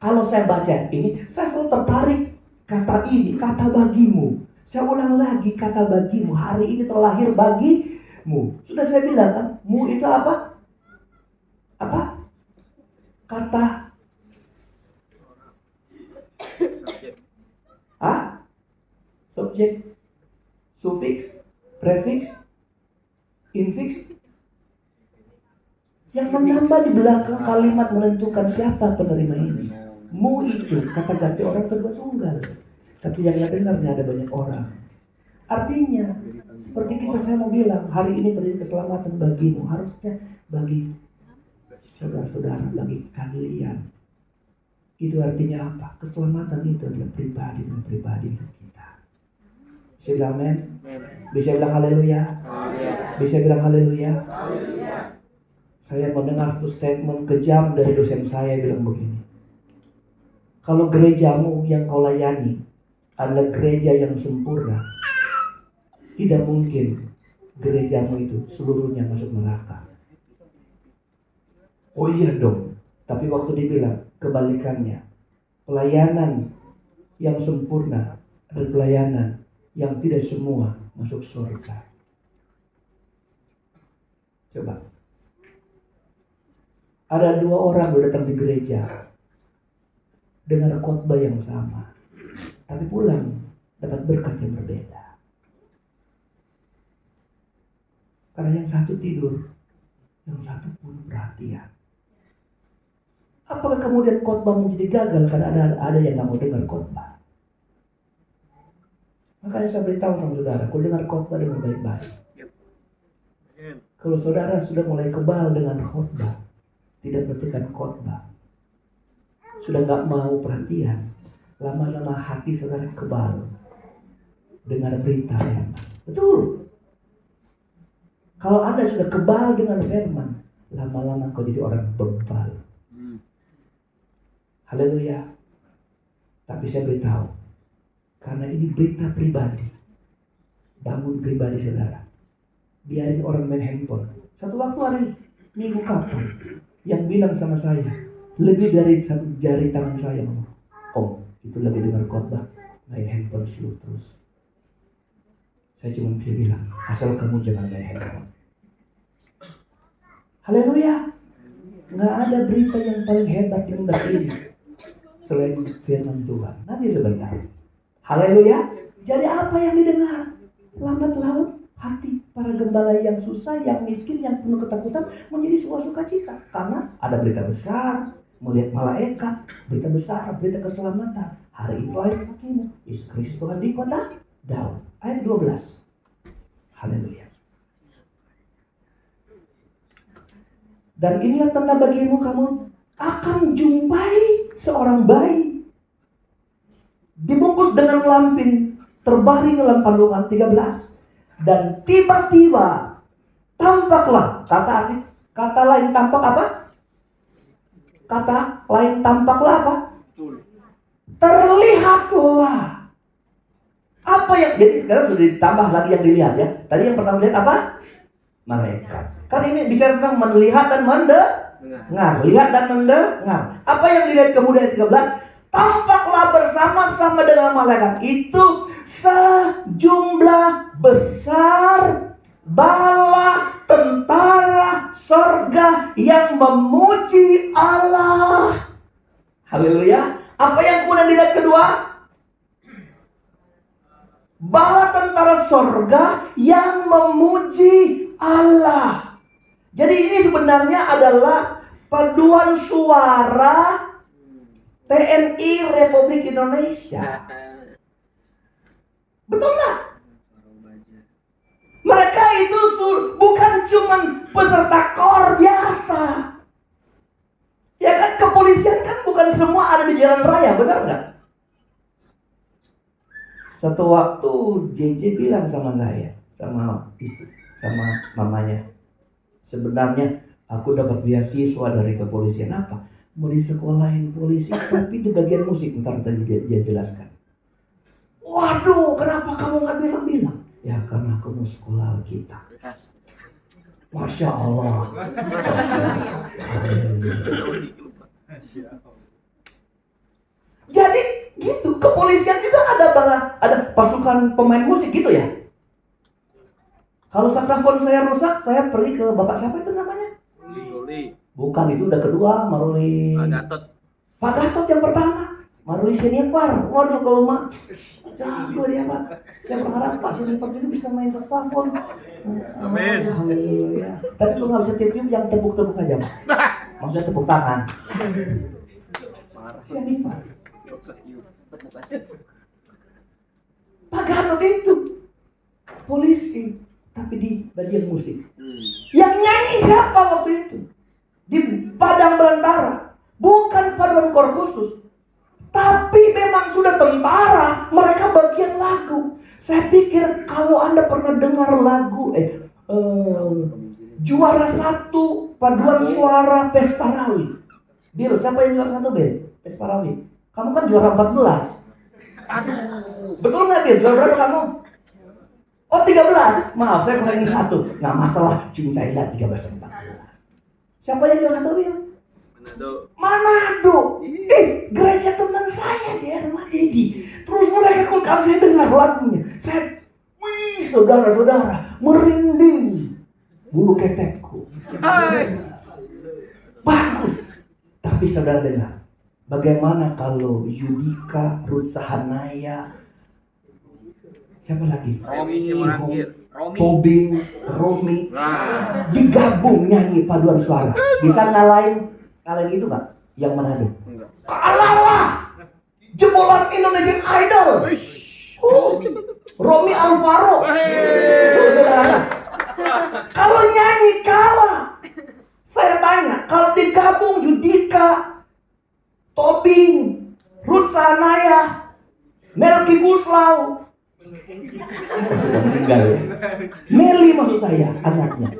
kalau saya baca ini, saya selalu tertarik kata ini, kata bagimu. Saya ulang lagi kata bagimu. Hari ini terlahir bagimu. Sudah saya bilang kan, mu itu apa? Apa? Kata subjek, sufiks, prefiks, infiks. Yang menambah di belakang kalimat menentukan siapa penerima ini. Mu itu kata ganti orang kedua tunggal. Tapi yang dengarnya ada banyak orang. Artinya seperti saya mau bilang, hari ini terjadi keselamatan bagimu. Harusnya bagi saudara-saudara, bagi kalian. Itu artinya apa? Keselamatan itu adalah pribadi demi pribadi kita. Bisa bilang amen? Bisa bilang haleluya? Bisa bilang haleluya? Saya mendengar satu statement kejam dari dosen saya bilang begini. Kalau gerejamu yang kau layani adalah gereja yang sempurna, tidak mungkin gerejamu itu seluruhnya masuk neraka. Oh iya dong. Tapi waktu dibilang kebalikannya, pelayanan yang sempurna adalah pelayanan yang tidak semua masuk surga. Coba. Ada 2 orang datang di gereja dengan khotbah yang sama, tapi pulang dapat berkat yang berbeda. Karena yang satu tidur, yang satu pun perhatian. Apakah kemudian khotbah menjadi gagal karena ada yang nggak mau dengar khotbah? Makanya saya beritahu sama saudara, kalau dengar khotbah dengan baik-baik. Kalau saudara sudah mulai kebal dengan khotbah, tidak perhatikan khotbah, sudah nggak mau perhatian, lama-lama hati saudara kebal dengar berita firman. Betul. Kalau Anda sudah kebal dengan firman, lama-lama kau jadi orang bebal. Haleluya. Tapi saya beritahu, karena ini berita pribadi, bangun pribadi saudara. Biarin orang main handphone. Satu waktu hari minggu kapan yang bilang sama saya, lebih dari 1 jari tangan saya ngomong, Om, itu lagi dengar khotbah, main handphone slow terus. Saya cuma bisa bilang, asal kamu jangan main handphone. Haleluya. Nggak ada berita yang paling hebat yang ini selain firman Tuhan. Nanti sebentar. Haleluya. Jadi apa yang didengar? Lambat laun hati para gembala yang susah, yang miskin, yang penuh ketakutan menjadi sebuah sukacita. Karena ada berita besar, melihat malaikat, berita besar, berita keselamatan. Hari itu lahir bagimu Yesus Kristus Tuhan di kota Daud. Ayat 12. Haleluya. Dan inilah tanda bagimu, kamu akan jumpai seorang bayi dibungkus dengan lampin, terbaring dalam kandungan. 13. Dan tiba-tiba tampaklah, kata lain tampak apa? Kata lain tampaklah apa? Terlihatlah. Apa yang jadi sekarang sudah ditambah lagi yang dilihat ya. Tadi yang pertama lihat apa? Malaikat. Kan ini bicara tentang melihat dan mendengar. Lihat dan mendengar. Apa yang dilihat kemudian 13? Tampaklah bersama-sama dengan malaikat itu sejumlah besar bala tentara sorga yang memuji Allah. Haleluya. Apa yang kemudian dilihat kedua? Bala tentara sorga yang memuji Allah. Jadi ini sebenarnya adalah paduan suara TNI Republik Indonesia. Betul nggak? Mereka itu bukan cuman peserta kor biasa. Ya kan, kepolisian kan bukan semua ada di jalan raya, benar nggak? Satu waktu JJ bilang sama saya, sama istri, sama mamanya, sebenarnya aku dapat beasiswa dari kepolisian. Apa? Mau disekolahin polisi, tapi di bagian musik. Ntar tadi dia jelaskan. Waduh, kenapa kamu nggak bilang-bilang? Ya karena aku mau sekolah kita. Masya Allah. Jadi gitu, kepolisian juga ada pasukan pemain musik gitu ya. Kalau saksofon saya rusak, saya pergi ke bapak siapa itu namanya? Bukan, itu udah kedua, Maruli. Pak Gatot yang pertama, Maruli Senior. Waduh, kalau mah jago dia Pak. Saya berharap Pak Senior juga bisa main saksofon. Amin. Haleluya. Tapi kalau nggak bisa tiup-tiup, jangan tepuk-tepuk aja Pak. Maksudnya tepuk tangan. Senior. Pak Gatot itu polisi, tapi di bagian musik. Yang nyanyi siapa waktu itu? Di padang belantara, bukan paduan kor khusus, tapi memang sudah tentara, mereka bagian lagu. Saya pikir kalau Anda pernah dengar lagu juara 1 paduan suara Pesparawi. Bil, siapa yang juara 1 Bil? Pesparawi. Kamu kan juara 14. Aduh, betul nggak Bil? Juara berapa kamu? Oh 13. Maaf, saya kurangin 1. Nggak masalah, cuma saya lihat 13 dan 14. Siapa yang juara 1 Bil? Manado. Gereja teman saya di rumah Dedi. Terus mereka kalau saya dengar lagunya, saya, wih saudara-saudara, merinding bulu ketekku. Bagus. Tapi saudara dengar, bagaimana kalau Yudika, Ruth Sahanaya, siapa lagi? Tobing, Romi, digabung nyanyi paduan suara. Bisa ngalahin itu nggak? Yang Manado? Kalah lah! Jebolan Indonesian Idol. Romi Alvaro. Kalau nyanyi kalah. Saya tanya, kalau digabung Judika, Tobing, Ruth Sahanaya, Melki Guslau, sudah meninggal ya. Meli maksud saya, anaknya.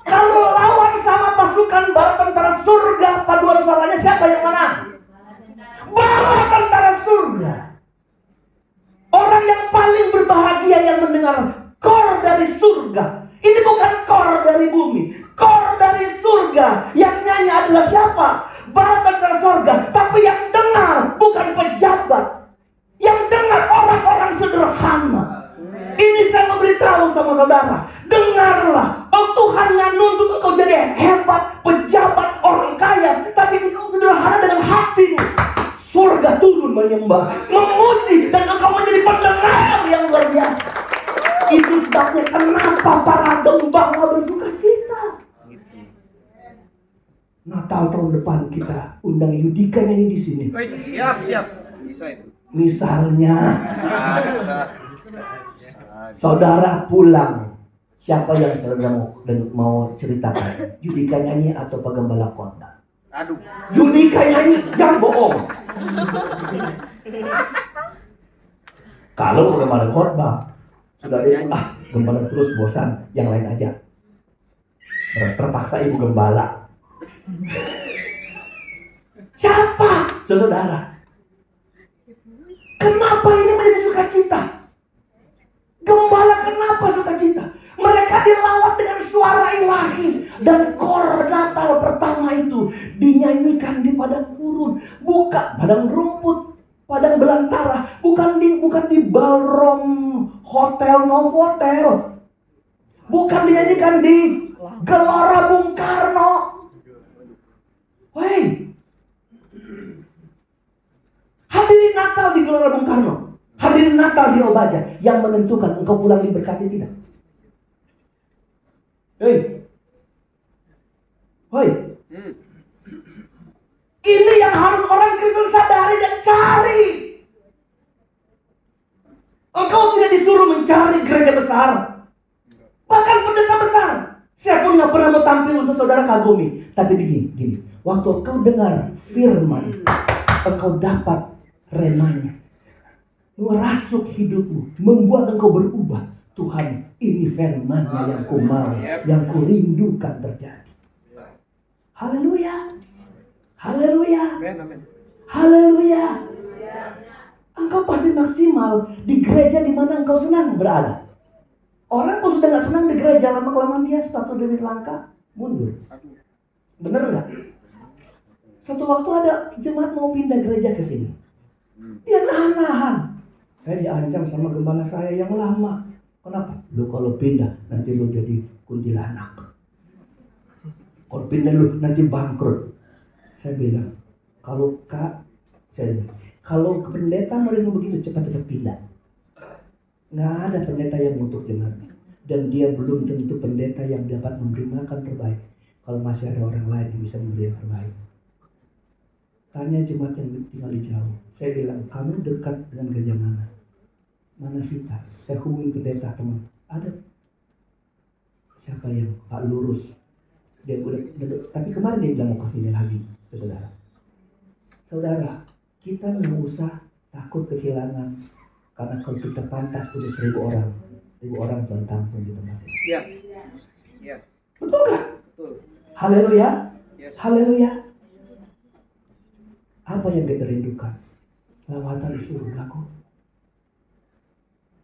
Kalau lawan sama pasukan bala tentara surga, paduan suaranya siapa yang menang? Bala tentara surga. Orang yang paling berbahagia yang mendengar kor dari surga. Ini bukan kor dari bumi, kor dari surga. Yang nyanyi adalah siapa? Bala tentara surga. Tapi yang dengar bukan pejabat, yang dengar orang-orang sederhana. Ini saya memberitahu sama saudara, dengarlah. Tuhan nggak nuntut engkau jadi hebat, pejabat, orang kaya, tapi engkau sederhana dengan hatimu. Surga turun menyembah, memuji, dan engkau menjadi pendengar yang luar biasa. Itu sebabnya kenapa para gembala bersuka cita. Natal tahun depan kita undang Yudika nyanyi di sini. Siap. Bisa itu. Misalnya, saudara pulang, siapa yang saudara mau ceritakan? Yudika nyanyi atau Pak Gembala Kota? Aduh. Yudika nyanyi, jangan bohong. Kalau Gembala Khotbah sudah dia, Gembala terus bosan, yang lain aja. Terpaksa ibu Gembala. Siapa? Saudara. Kenapa ini menjadi sukacita? Dan kor Natal pertama itu dinyanyikan di padang gurun, bukan padang rumput, padang belantara, bukan di ballroom hotel Novotel, bukan dinyanyikan di Gelora Bung Karno. Hei, hadirin Natal di Gelora Bung Karno, hadirin Natal di Obaja, yang menentukan engkau pulang diberkati tidak. Hei, ini yang harus orang Kristen sadari dan cari. Engkau tidak disuruh mencari gereja besar, bahkan pendeta besar. Saya pun gak pernah mau tampil untuk saudara kagumi. Tapi gini, waktu engkau dengar firman, engkau dapat remanya, merasuk hidupmu, membuat engkau berubah. Tuhan, ini firman-Nya yang ku mau, yang ku rindukan terjadi. Haleluya. Haleluya. Haleluya. Engkau pasti maksimal di gereja di mana engkau senang berada. Orang kok sudah gak senang di gereja, lama-kelamaan dia satu demi langkah mundur. Bener gak? Satu waktu ada jemaat mau pindah gereja ke sini. Dia nahan-nahan. Saya diancam sama gembala saya yang lama. Kenapa? Lu kalau pindah nanti lu jadi kuntilanak. Kalau pindah lu nanti bangkrut. Saya bilang, kalau pendeta mau begitu cepat-cepat pindah. Nggak ada pendeta yang untuk jemaatnya. Dan dia belum tentu pendeta yang dapat memberi makan terbaik. Kalau masih ada orang lain yang bisa memberi yang terbaik. Tanya jemaat yang tinggal di jauh. Saya bilang, kamu dekat dengan gereja mana? Mana Vita? Saya hubungi pendeta teman. Ada. Siapa yang Pak Lurus? Dia udah, tapi kemarin dia bilang mau kesini lagi, saudara. Saudara, kita nggak usah takut kehilangan, karena kalau kita pantas punya 1.000 orang Tuhan tampung di tempat ini. Iya. Iya. Betul nggak? Betul. Haleluya. Yes. Haleluya. Apa yang kita rindukan? Lawatan surga kok.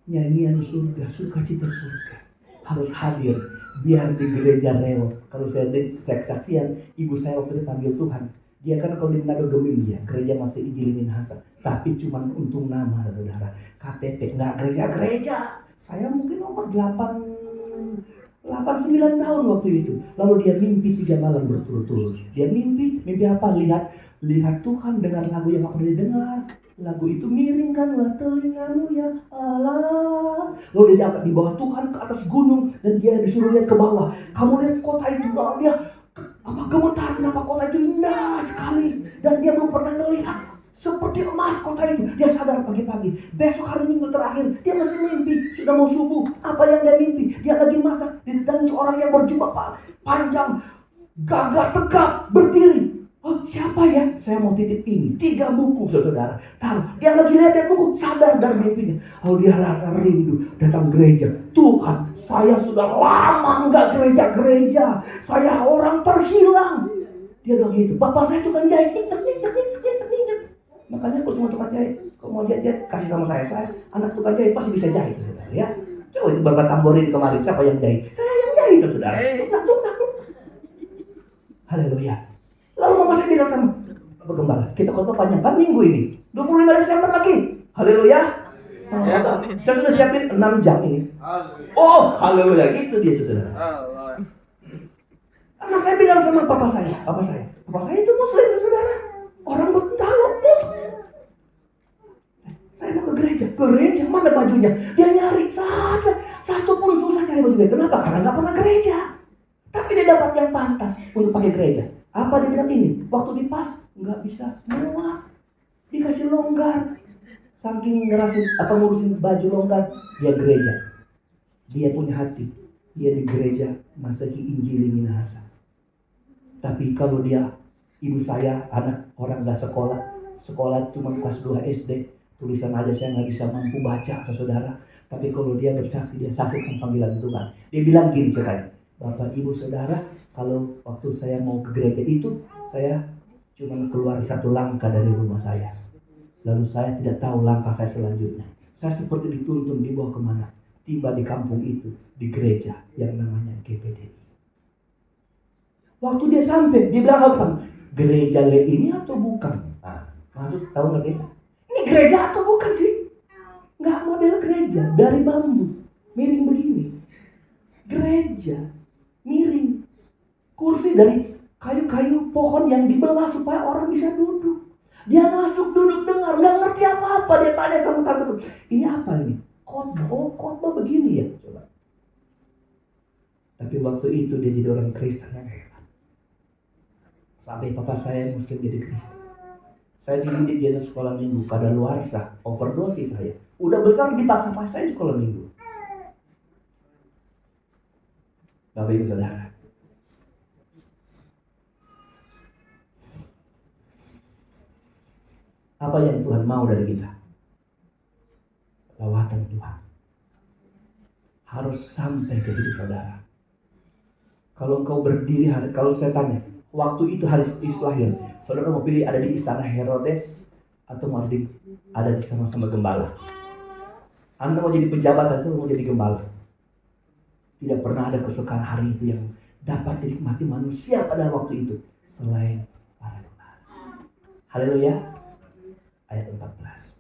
Nyanyian surga, sukacita surga harus hadir. Biar di gereja rewel. Kalau saya kesaksian, ibu saya waktu dipanggil Tuhan, dia kan kalau di Manado Gemim dia, gereja masih Injil Minahasa, tapi cuma untung nama, saudara. KTP nggak gereja. Saya mungkin umur 8-9 tahun waktu itu. Lalu dia mimpi 3 malam berturut-turut. Dia mimpi apa? Lihat Tuhan, dengar lagu yang gak pernah didengar. Lagu itu miringkanlah telingamu ya Allah. Lalu dia diangkat di bawah Tuhan ke atas gunung, dan dia disuruh lihat ke bawah. Kamu lihat kota itu, bahwa dia gemetar, kenapa kota itu indah sekali, dan dia belum pernah melihat seperti emas kota itu. Dia sadar pagi-pagi, besok hari Minggu terakhir, dia masih mimpi, sudah mau subuh. Apa yang dia mimpi? Dia lagi masak, didatangi seorang yang berjubah panjang, gagah tegap, berdiri. Oh, siapa ya? Saya mau titip ini 3 buku, saudara. Taruh. Dia lagi lihat buku, sadar dari mimpinya. Oh, dia rasa rindu datang gereja. Tuhan, saya sudah lama enggak gereja-gereja. Saya orang terhilang. Dia bilang gitu. Bapak saya tukang jahit. Makanya kok cuma tukang jahit. Kalau mau jahit, kasih sama saya anak tukang jahit pasti bisa jahit, saudara. Ya. Coba itu Bapak tamborin kemarin. Siapa yang jahit? Saya yang jahit, saudara. Tukang. Haleluya. Lalu mama saya bilang sama Bapak Gembala, kita khotbah panjang kan minggu ini, 25 Desember lagi. Haleluya. Saya sudah siapin 6 jam ini. Oh, haleluya, gitu dia, saudara. Karena saya bilang sama papa saya itu Muslim, saudara. Orang tahu Muslim. Saya mau ke gereja, mana bajunya? Dia nyari, satu pun susah cari bajunya. Kenapa? Karena nggak pernah gereja. Tapi dia dapat yang pantas untuk pakai gereja. Apa dia bilang ini? Waktu dipas nggak bisa muat, dikasih longgar. Saking ngurusin baju longgar, dia gereja. Dia punya hati, dia di gereja Masehi Injili Minahasa. Tapi kalau dia, ibu saya anak orang nggak sekolah cuma kelas 2 SD, tulisan aja saya nggak bisa mampu baca, saudara. Tapi kalau dia bersaksi, dia saksikan panggilan Tuhan. Dia bilang gini ceritanya. Bapak, Ibu, Saudara, kalau waktu saya mau ke gereja itu, saya cuma keluar 1 langkah dari rumah saya. Lalu saya tidak tahu langkah saya selanjutnya. Saya seperti dituntun dibawa kemana. Tiba di kampung itu, di gereja yang namanya GPDI. Waktu dia sampai, dia bilang apa? Gereja Le ini atau bukan? Nah, maksud tahu ngerti? Ini gereja atau bukan sih? Nggak model gereja, dari bambu, miring begini. Gereja, miring. Kursi dari kayu-kayu pohon yang dibelah supaya orang bisa duduk. Dia masuk duduk dengar, nggak ngerti apa-apa. Dia tanya sama tante, ini apa ini? Khotbah. Oh, khotbah begini ya. Coba. Tapi waktu itu dia jadi orang Kristen yang hebat. Sampai papa saya Muslim jadi Kristen. Saya dididik di anak sekolah minggu, kadaluarsa, overdosis saya. Udah besar dipaksa-paksain sekolah minggu. Bapak Ibu Saudara. Apa yang Tuhan mau dari kita? Lawatan Tuhan. Harus sampai ke hidup saudara. Kalau engkau berdiri, kalau saya tanya, waktu itu hari Yesus lahir, saudara mau pilih ada di istana Herodes atau mau ada di sama-sama gembala? Anda mau jadi pejabat atau mau jadi gembala? Tidak pernah ada kesukaan hari itu yang dapat dinikmati manusia pada waktu itu selain para gembala. Haleluya. Ayat 14.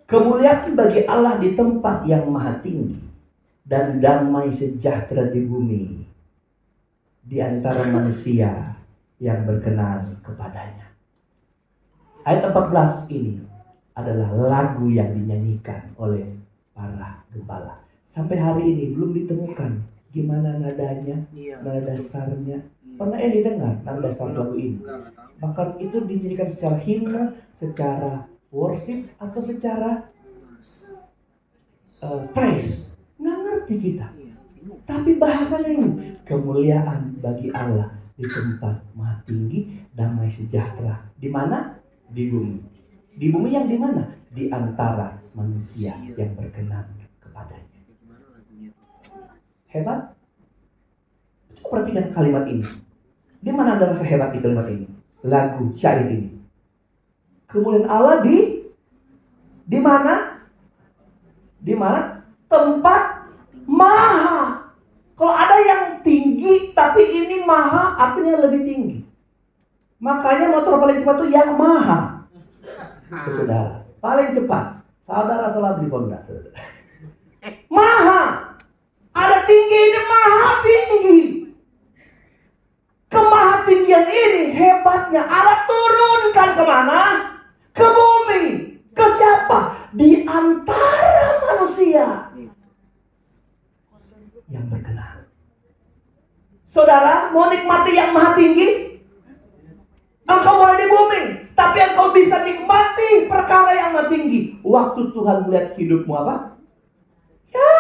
Kemuliaan bagi Allah di tempat yang maha tinggi dan damai sejahtera di bumi di antara manusia yang berkenan kepadanya. Ayat 14 ini adalah lagu yang dinyanyikan oleh para gembala. Sampai hari ini belum ditemukan gimana nadanya, nada dasarnya. Pernah Eli dengar nada dasar lagu ini? Bahkan itu dinyanyikan secara himne, secara worship atau secara praise. Nggak ngerti kita. Tapi bahasanya ini, kemuliaan bagi Allah di tempat maha tinggi, damai sejahtera. Di mana? Di bumi. Di bumi yang di mana? Di antara manusia yang berkenan kepadanya. Hebat? Coba perhatikan kalimat ini. Di mana ada rasa hebat di kalimat ini? Lagu syair ini. Kemuliaan Allah di mana? Di mana? Tempat maha. Kalau ada yang tinggi tapi ini maha, artinya lebih tinggi. Makanya motor paling cepat itu Yamaha. Saudara, paling cepat. Saudara salah beli Honda. Maha. Ada tinggi, ini maha tinggi. Kemahatinggian ini hebatnya Allah turunkan kemana? Ke bumi. Ke siapa? Di antara manusia yang berkenan. Saudara, mau nikmati yang maha tinggi? Engkau boleh di bumi, tapi engkau bisa nikmati perkara yang maha tinggi. Waktu Tuhan melihat hidupmu apa? Ya.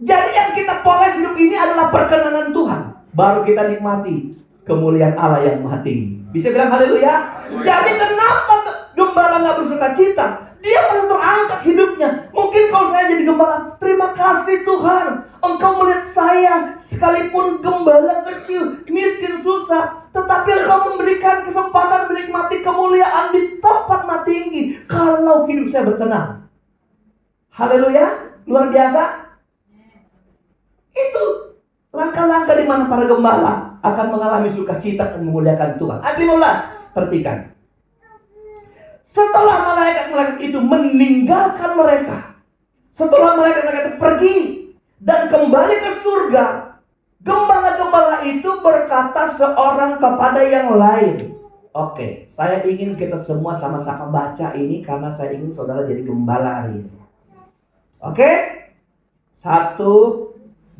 Jadi yang kita poles hidup ini adalah perkenanan Tuhan. Baru kita nikmati kemuliaan Allah yang maha tinggi. Bisa bilang haleluya? Jadi kenapa gembala gak bersuka cita? Dia masih terangkat hidupnya. Mungkin kalau saya jadi gembala, terima kasih Tuhan, Engkau melihat saya sekalipun gembala kecil, miskin, susah, tetapi Engkau memberikan kesempatan menikmati kemuliaan di tempat maha tinggi. Kalau hidup saya berkenan, haleluya, luar biasa. Itu langkah-langkah di mana para gembala akan mengalami sukacita dan memuliakan Tuhan. Ayat 15, perhatikan. Setelah malaikat-malaikat itu meninggalkan mereka, setelah malaikat-malaikat itu pergi dan kembali ke surga, gembala-gembala itu berkata seorang kepada yang lain. Oke, saya ingin kita semua sama-sama baca ini karena saya ingin saudara jadi gembala hari ini. Oke? 1,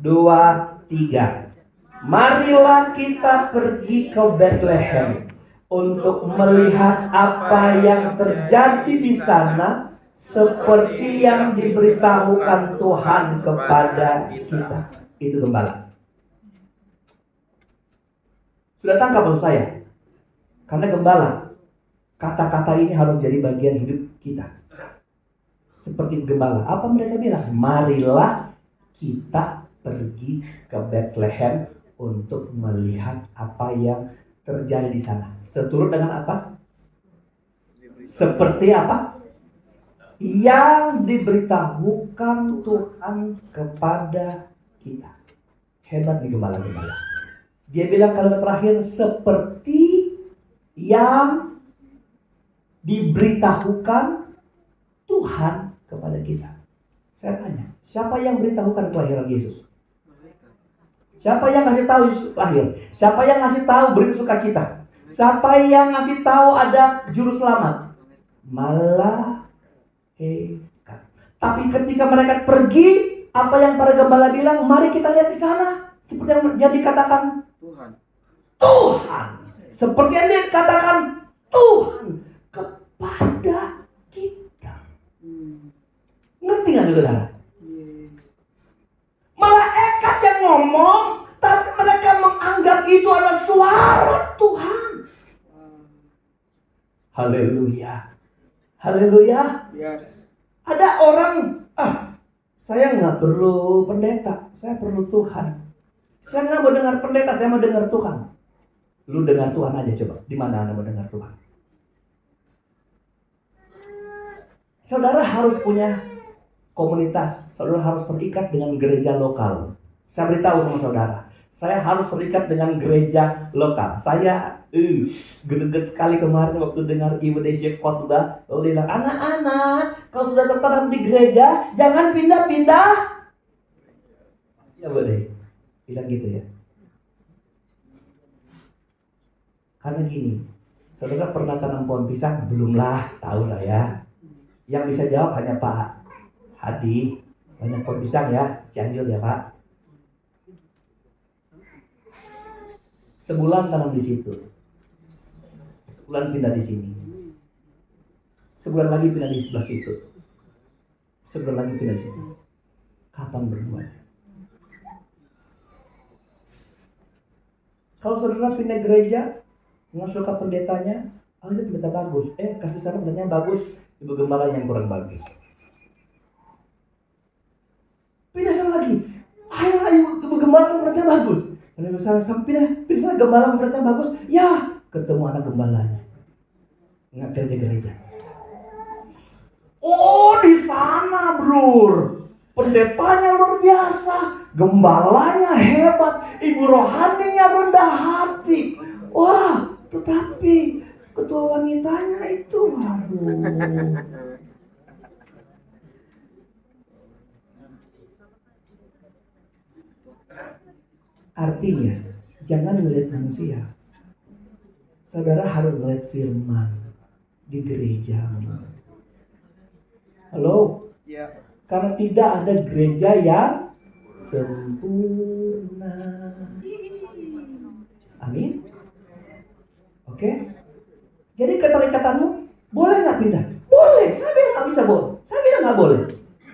2, 3. Marilah kita pergi ke Bethlehem untuk melihat apa yang terjadi di sana, seperti yang diberitahukan Tuhan kepada kita. Itu gembala. Sudah tangkap maksud saya? Karena gembala, kata-kata ini harus jadi bagian hidup kita. Seperti gembala, apa mereka bilang? Marilah kita pergi ke Bethlehem untuk melihat apa yang terjadi di sana. Seturut dengan apa? Seperti apa? Yang diberitahukan Tuhan kepada kita. Hebat nih gembala-gembala. Dia bilang kalimat terakhir, seperti yang diberitahukan Tuhan kepada kita. Saya tanya, siapa yang beritahukan kelahiran Yesus? Siapa yang ngasih tahu Yesus lahir? Siapa yang ngasih tahu berita sukacita? Siapa yang ngasih tahu ada juru selamat? Malaikat. Tapi ketika mereka pergi, apa yang para gembala bilang? Mari kita lihat di sana. Seperti yang dikatakan Tuhan. Seperti yang dikatakan Tuhan kepada kita. Ngerti nggak saudara? Malaikat yang ngomong, tapi mereka menganggap itu adalah suara Tuhan. Haleluya. Haleluya. Ada orang, saya nggak perlu pendeta, saya perlu Tuhan. Saya nggak mau dengar pendeta, saya mau dengar Tuhan. Lu dengar Tuhan aja coba. Di mana Anda mau dengar Tuhan? Saudara harus punya komunitas. Saudara harus terikat dengan gereja lokal. Saya beritahu sama saudara, saya harus terikat dengan gereja lokal. Saya greget sekali kemarin waktu dengar Ibu Desya khotbah. Lalu dia bilang, anak-anak, kalau sudah tertanam di gereja, jangan pindah-pindah. Ya boleh, bilang gitu ya. Karena gini, saudara pernah tanam pohon pisang? Belumlah, tahu saya. Yang bisa jawab hanya Pak Hadi. Banyak pohon pisang ya, Cianjur ya Pak. Sebulan tanam di situ. Sebulan pindah di sini. Sebulan lagi pindah di sebelah situ. Sebulan lagi pindah di situ. Kapan berbuat? Kalau saudara pindah gereja, nggak suka pendetanya, itu pendeta bagus. Kasih saran pendetanya bagus, ibu gembala yang kurang bagus. Pindah sana lagi. Ayo ibu gembala sama pendetanya bagus. Kalau misalnya sampai pindah gembala sama pendetanya bagus, ya ketemu anak gembalanya. Nggak gereja-gereja. Oh di sana bro, pendetanya luar biasa, gembalanya hebat, ibu rohaninya rendah hati. Wah, tetapi ketua wanitanya itu, aduh. Artinya, jangan melihat manusia. Saudara harus melihat firman di gereja. Halo? Ya. Karena tidak ada gereja yang sempurna. Amin. Oke? Jadi keterikatanmu boleh nggak pindah? Boleh. Saya bilang nggak bisa boleh. Saya bilang nggak boleh.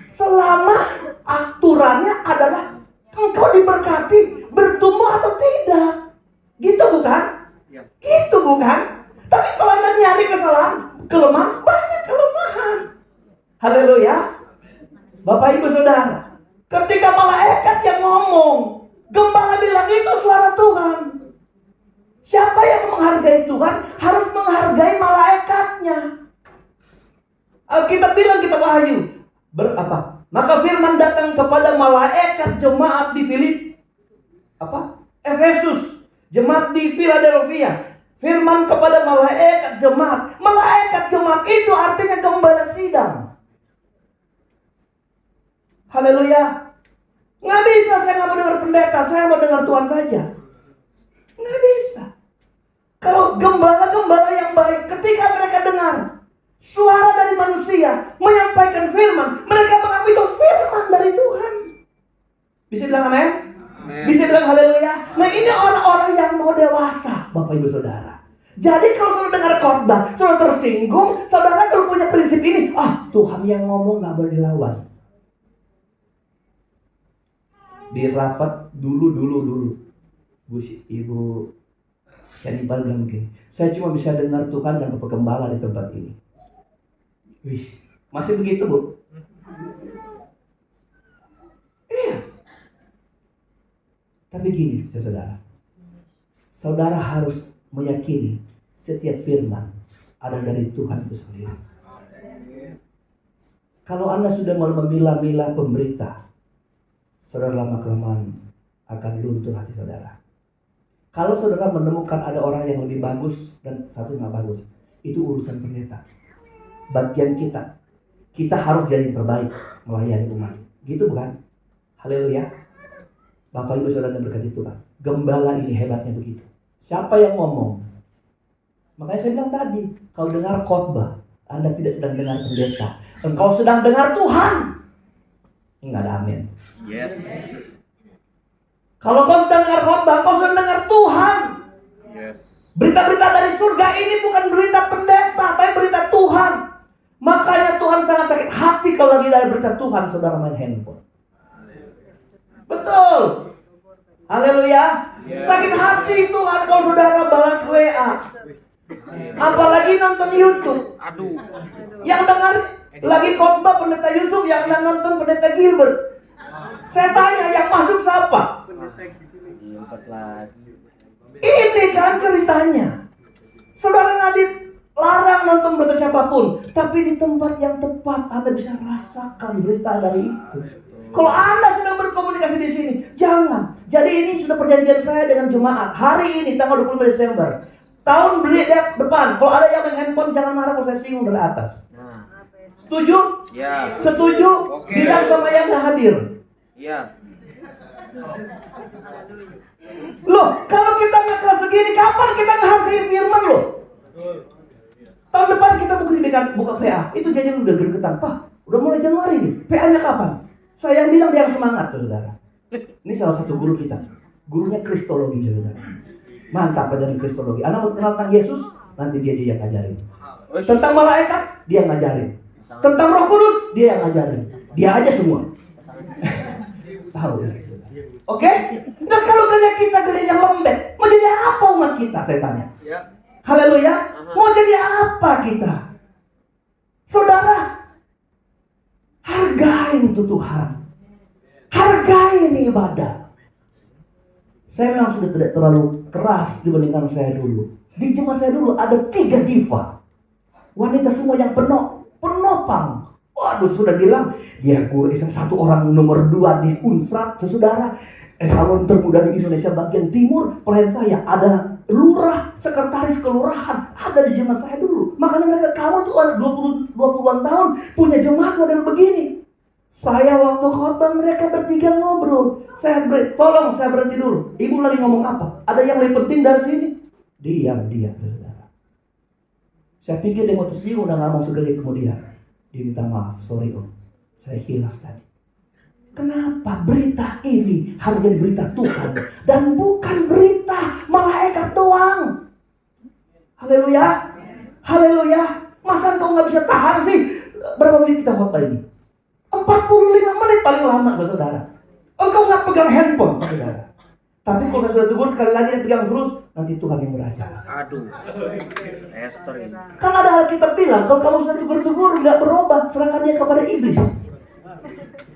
Selama aturannya adalah engkau diberkati, bertumbuh atau tidak. Gitu bukan? Ya. Gitu bukan? Tapi kalau Anda nyari kesalahan, kelemahan, banyak kelemahan. Haleluya. Bapak Ibu Saudara, ketika malaikat yang ngomong, gembala bilang itu suara Tuhan. Siapa yang menghargai Tuhan harus menghargai malaikatnya. Alkitab bilang kitab Wahyu, maka firman datang kepada malaikat jemaat di Efesus, jemaat di Philadelphia. Firman kepada malaikat jemaat. Malaikat jemaat itu artinya gembala sidang. Haleluya. Nggak bisa, saya nggak mau dengar pendeta, saya mau dengar Tuhan saja. Nggak bisa. Kalau gembala-gembala yang baik, ketika mereka dengar suara dari manusia menyampaikan firman, mereka mengaku itu firman dari Tuhan. Bisa bilang amin? Bisa bilang haleluya. Nah ini orang-orang yang mau dewasa, Bapak Ibu Saudara. Jadi kalau saudara dengar khotbah, saudara tersinggung, saudara kalau punya prinsip ini, Tuhan yang ngomong nggak boleh dilawan. Di rapat dulu Ibu Yanibal bilang begini, saya cuma bisa dengar Tuhan dan Bapak Gembala di tempat ini. Wih, masih begitu Bu? Iya. Tapi gini, saudara. Saudara harus meyakini setiap firman ada dari Tuhan itu sendiri. Kalau Anda sudah mau memilah-milah pemberita, saudara lama-kelamaan akan luntur hati saudara. Kalau saudara menemukan ada orang yang lebih bagus dan satu nggak bagus, itu urusan pendeta. Bagian kita harus jadi yang terbaik melayani umat. Gitu bukan? Haleluya. Bapak Ibu Saudara yang berkati Tuhan, gembala ini hebatnya begitu. Siapa yang ngomong? Makanya saya bilang tadi, kalau dengar khotbah, Anda tidak sedang dengar pendeta, engkau sedang dengar Tuhan. Enggak ada amin. Yes. Kalau kau sedang dengar khotbah, kau sedang dengar Tuhan. Yes. Berita-berita dari surga ini bukan berita pendeta, tapi berita Tuhan. Makanya Tuhan sangat sakit hati kalau lagi ada berita Tuhan, saudara main handphone. Betul. Haleluya. Sakit hati Tuhan kalau saudara balas WA. Apalagi nonton YouTube. Aduh. Yang dengar lagi khotbah pendeta Yusuf, yang nonton pendeta Gilbert. Saya tanya, yang masuk siapa? Ini kan ceritanya. Saudara ngadit larang nonton berita siapapun, tapi di tempat yang tepat Anda bisa rasakan berita dari itu. Kalau Anda sedang berkomunikasi di sini, jangan. Jadi ini sudah perjanjian saya dengan jemaat. Hari ini tanggal 25 Desember. Tahun depan, kalau ada yang main handphone, jangan marah kalau saya singgung dari atas. Setuju? Ya. Setuju? Oke. Bilang sama yang nggak hadir. Ya. Loh, kalau kita nggak keras segini, kapan kita ngehargai firman loh? Tahun depan kita buka PA. Itu jajan udah gergetan. Pak, udah mulai Januari nih. PA-nya kapan? Saya yang bilang dia harus semangat, saudara. Ini salah satu guru kita. Gurunya Kristologi, saudara. Mantap pelajaran Kristologi. Anak mau kenal tentang Yesus, nanti dia yang ngajarin. Tentang malaikat, dia ngajarin. Tentang Roh Kudus, dia yang ngajarin. Dia aja semua. Tahu ya. Oke? Dan kalau gereja kita gereja yang lembek, mau jadi apa umat kita? Saya tanya. Ya. Haleluya. Mau jadi apa kita? Saudara, hargain itu Tuhan. Hargain ibadah. Saya memang sudah tidak terlalu keras dibandingkan saya dulu. Di jemaat saya dulu ada 3 diva. Wanita semua yang penopang. Waduh, sudah bilang dia guru Islam 1 orang nomor 2 di Unsrat, saudara. Esalon termuda di Indonesia bagian timur. Pelayan saya ada lurah, sekretaris kelurahan, ada di jemaat saya dulu. Makanya mereka, kamu tuh 20-an tahun punya jemaat model begini. Saya waktu khotbah mereka bertiga ngobrol. Tolong saya berhenti dulu. Ibu lagi ngomong apa? Ada yang lebih penting dari sini? Diam, saudara. Saya pikir dia mau tersinggung dan ngomong segala kemudian. Dia minta maaf, sorry om, saya hilaf tadi. Kenapa berita ini harus jadi berita Tuhan dan bukan berita malaikat doang? Haleluya, haleluya. Masa engkau nggak bisa tahan sih? Berapa menit kita khotbah ini? 45 menit paling lama, saudara. Engkau nggak pegang handphone, saudara. Tapi kalau saya sudah tegur sekali lagi dia pegang terus, nanti Tuhan yang beracara. Aduh. Esther ini. Kan ada Alkitab bilang, kalau kamu sudah tegur nggak berubah, serahkan dia kepada iblis.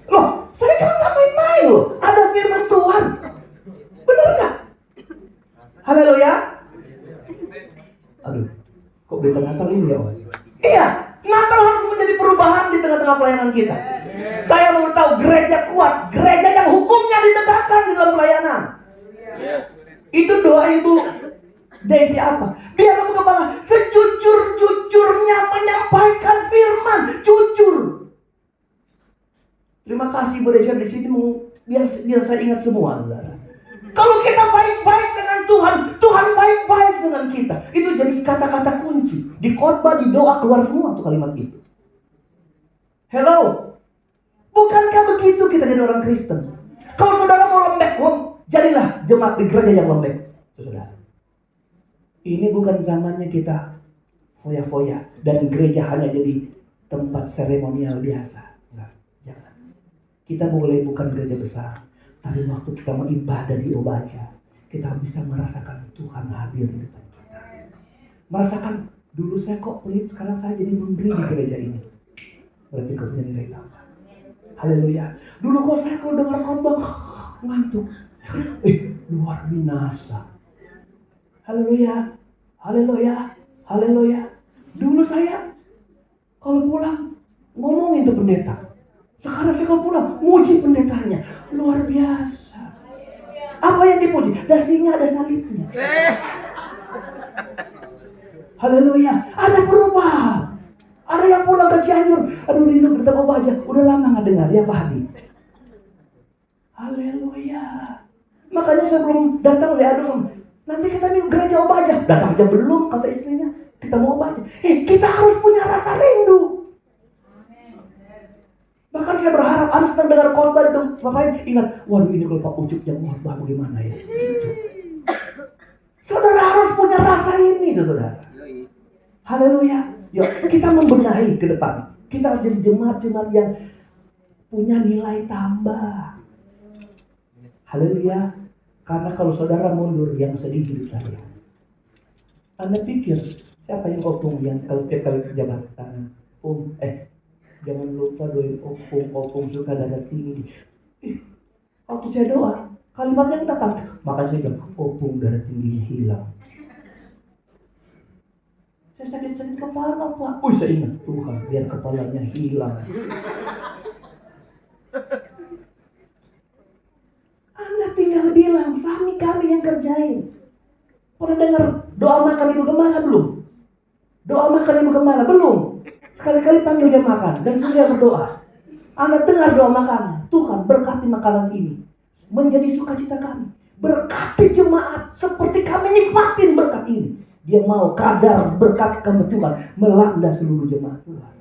Loh, saya kan nggak main-main loh. Ada firman Tuhan. Benar nggak? Haleluya. Aduh, kok berita Natal ini ya, Om? Iya, Natal harus menjadi perubahan di tengah-tengah pelayanan kita. Saya mau tahu gereja kuat, gereja yang hukumnya ditegakkan di dalam pelayanan. Yes. Itu doa Ibu Desi apa? Biar Ibu Kepala sejujur-jujurnya menyampaikan firman, jujur. Terima kasih Ibu Desi di sini biar saya ingat semua, saudara. Kalau kita baik-baik dengan Tuhan, Tuhan baik-baik dengan kita. Itu jadi kata-kata kunci. Di khotbah, di doa keluar semua tuh kalimat itu. Hello. Bukankah begitu kita jadi orang Kristen? Kalau saudara mau lembek, jadilah jemaat di gereja yang lembek. Saudara, ini bukan zamannya kita foya-foya dan gereja hanya jadi tempat seremonial biasa. Enggak, jangan. Kita boleh bukan gereja besar, tapi waktu kita beribadah di Obaja, kita bisa merasakan Tuhan hadir di depan kita. Merasakan, dulu saya kok pelit, sekarang saya jadi memberi di gereja ini. Berarti kau punya nilai tambah. Haleluya. Dulu kok saya kalau dengar khotbah ngantuk. Luar binasa. Haleluya, haleluya, haleluya. Dulu saya kalau pulang ngomongin tuh pendeta. Sekarang saya kalau pulang muji pendetanya. Luar biasa. Apa yang dipuji? Dasinya ada salibnya. Haleluya. Ada perubahan. Ada yang pulang ke Cianjur. Aduh rindu bertemu aja. Udah lama gak dengar ya Pak Hadi. Haleluya. Makanya sebelum datang aduh, nanti kita nih gereja Obaja. Datang aja belum kata istrinya. Kita mau Obaja. Kita harus punya rasa rindu. Bahkan saya berharap Anda sedang dengar khotbah itu, Bapak ingat, waduh ini kalau Pak Ucup yang khotbah bagaimana ya? Gitu. Saudara harus punya rasa ini, saudara. Haleluya. Yuk, kita membenahi ke depan. Kita harus jadi jemaat-jemaat yang punya nilai tambah. Haleluya. Karena kalau saudara mundur, yang sedih hidup saya. Anda pikir, siapa yang opung yang kalau setiap kali pejabat tangan? Jangan lupa doain opung suka darah tinggi. Waktu saya doa, kalimatnya datang. Maka saya bilang, opung darah tingginya hilang. Saya sakit-sakit kepala Pak. Saya ingat Tuhan, biar kepalanya hilang. Anda tinggal bilang, kami yang kerjain. Pernah dengar doa makan ibu gembala belum? Doa makan ibu gembala belum? Sekali-kali panggil dia makan dan suruh dia berdoa. Anda dengar doa makannya. Tuhan berkati makanan ini menjadi sukacita kami. Berkati jemaat seperti kami nikmatin berkat ini. Dia mau kadar berkat kami Tuhan melanda seluruh jemaat Tuhan.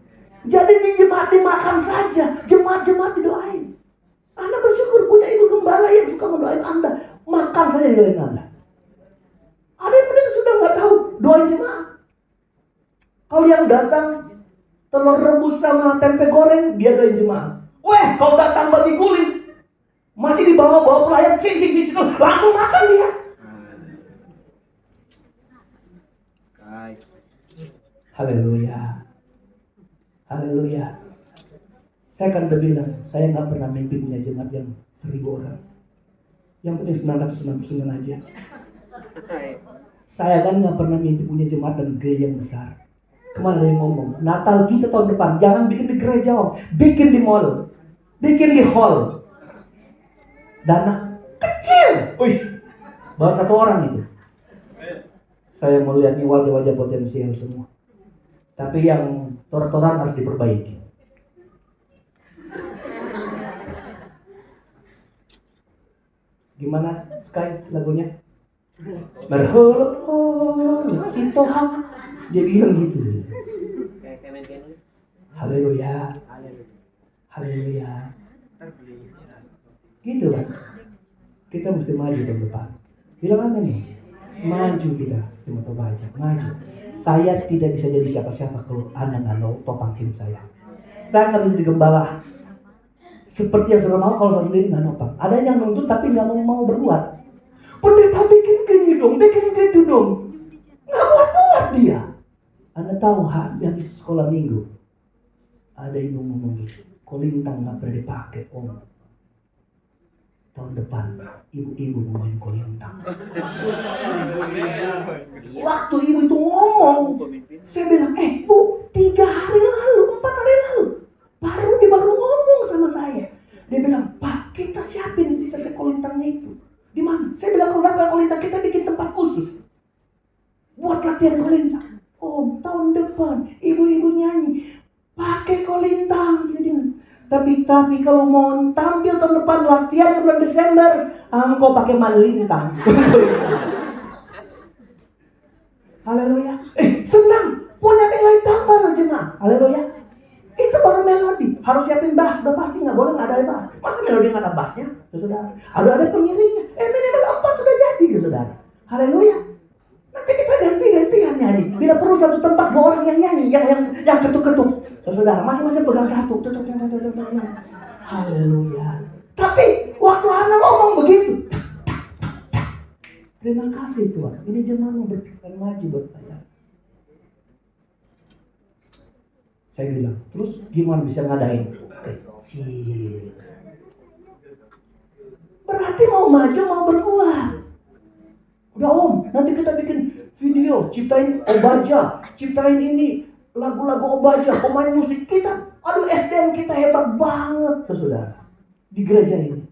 Jadi di jemaat dimakan saja, jemaat-jemaat didoain. Anda bersyukur punya ibu gembala yang suka mendoain Anda. Makan saja doain Anda. Ada yang pendeta sudah nggak tahu doain jemaat. Kalau yang datang telur rebus sama tempe goreng, dia doain jemaat. Kalau datang babi guling, masih dibawa-bawa pelayan, langsung makan dia. Haleluya. Haleluya. Saya akan bilang, saya nggak pernah mimpi punya jemaat yang 1.000 orang. Yang penting 999 aja. Saya kan nggak pernah mimpi punya jemaat dan gereja yang besar. Kemana ada yang ngomong? Natal kita tahun depan jangan bikin di gereja om, bikin di mall, bikin di hall. Dana kecil, baru 1 orang itu. Saya mau lihat nih wajah-wajah potensial semua. Tapi yang tor-toran harus diperbaiki. Gimana Sky lagunya? Berhulur si Tuhan. Dia bilang gitu. Haleluya. Haleluya. Gitu kan. Kita mesti maju ke depan. Bilang amin nih. Maju kita. Cuma coba aja. Maju. Saya tidak bisa jadi siapa-siapa kalau Anda nggak mau topang hidup saya. Saya nggak bisa digembala. Seperti yang saudara mau kalau saudara sendiri nggak nopang. Ada yang nuntut tapi nggak mau berbuat. Pendeta bikin gini dong, bikin gitu dong. Nggak buat dia. Anda tahu habis sekolah minggu ada ibu ngomong gitu, kolintang nggak pernah dipakai om. Tahun depan ibu-ibu mau main kolintang. Waktu ibu itu ngomong, saya bilang, bu, 3 hari lalu, 4 hari lalu, baru ngomong sama saya. Dia bilang, Pak, kita siapin sisa kolintangnya itu. Di mana? Saya bilang, kalau dapat kolintang kita bikin tempat khusus buat latihan kolintang. Tahun depan ibu-ibu nyanyi pakai kolintang. Tapi kalau mau tampil tahun depan latihan bulan Desember, engkau pakai malintang. Haleluya. Senang, punya nilai tambah loh jemaah. Haleluya. Itu baru melodi. Harus siapin bass, udah pasti nggak boleh nggak ada bass. Masa melodi nggak ada bassnya, saudara? Ada pengiringnya. Minimal 4 sudah jadi, saudara. Haleluya. Nanti kita ganti-gantian nyanyi. Bila perlu satu tempat 2 orang yang nyanyi, yang ketuk-ketuk. Saudara, masing-masing pegang satu. Haleluya. Tapi waktu anak ngomong begitu, terima kasih Tuhan. Ini jemaat mau berpikiran maju buat saya. Saya bilang, terus gimana bisa ngadain? Kecil. Berarti mau maju, mau berbuat. Udah om, nanti kita bikin video, ciptain Obaja, ciptain ini, lagu-lagu Obaja, pemain musik kita. Aduh, SDM kita hebat banget, saudara. Di gereja ini.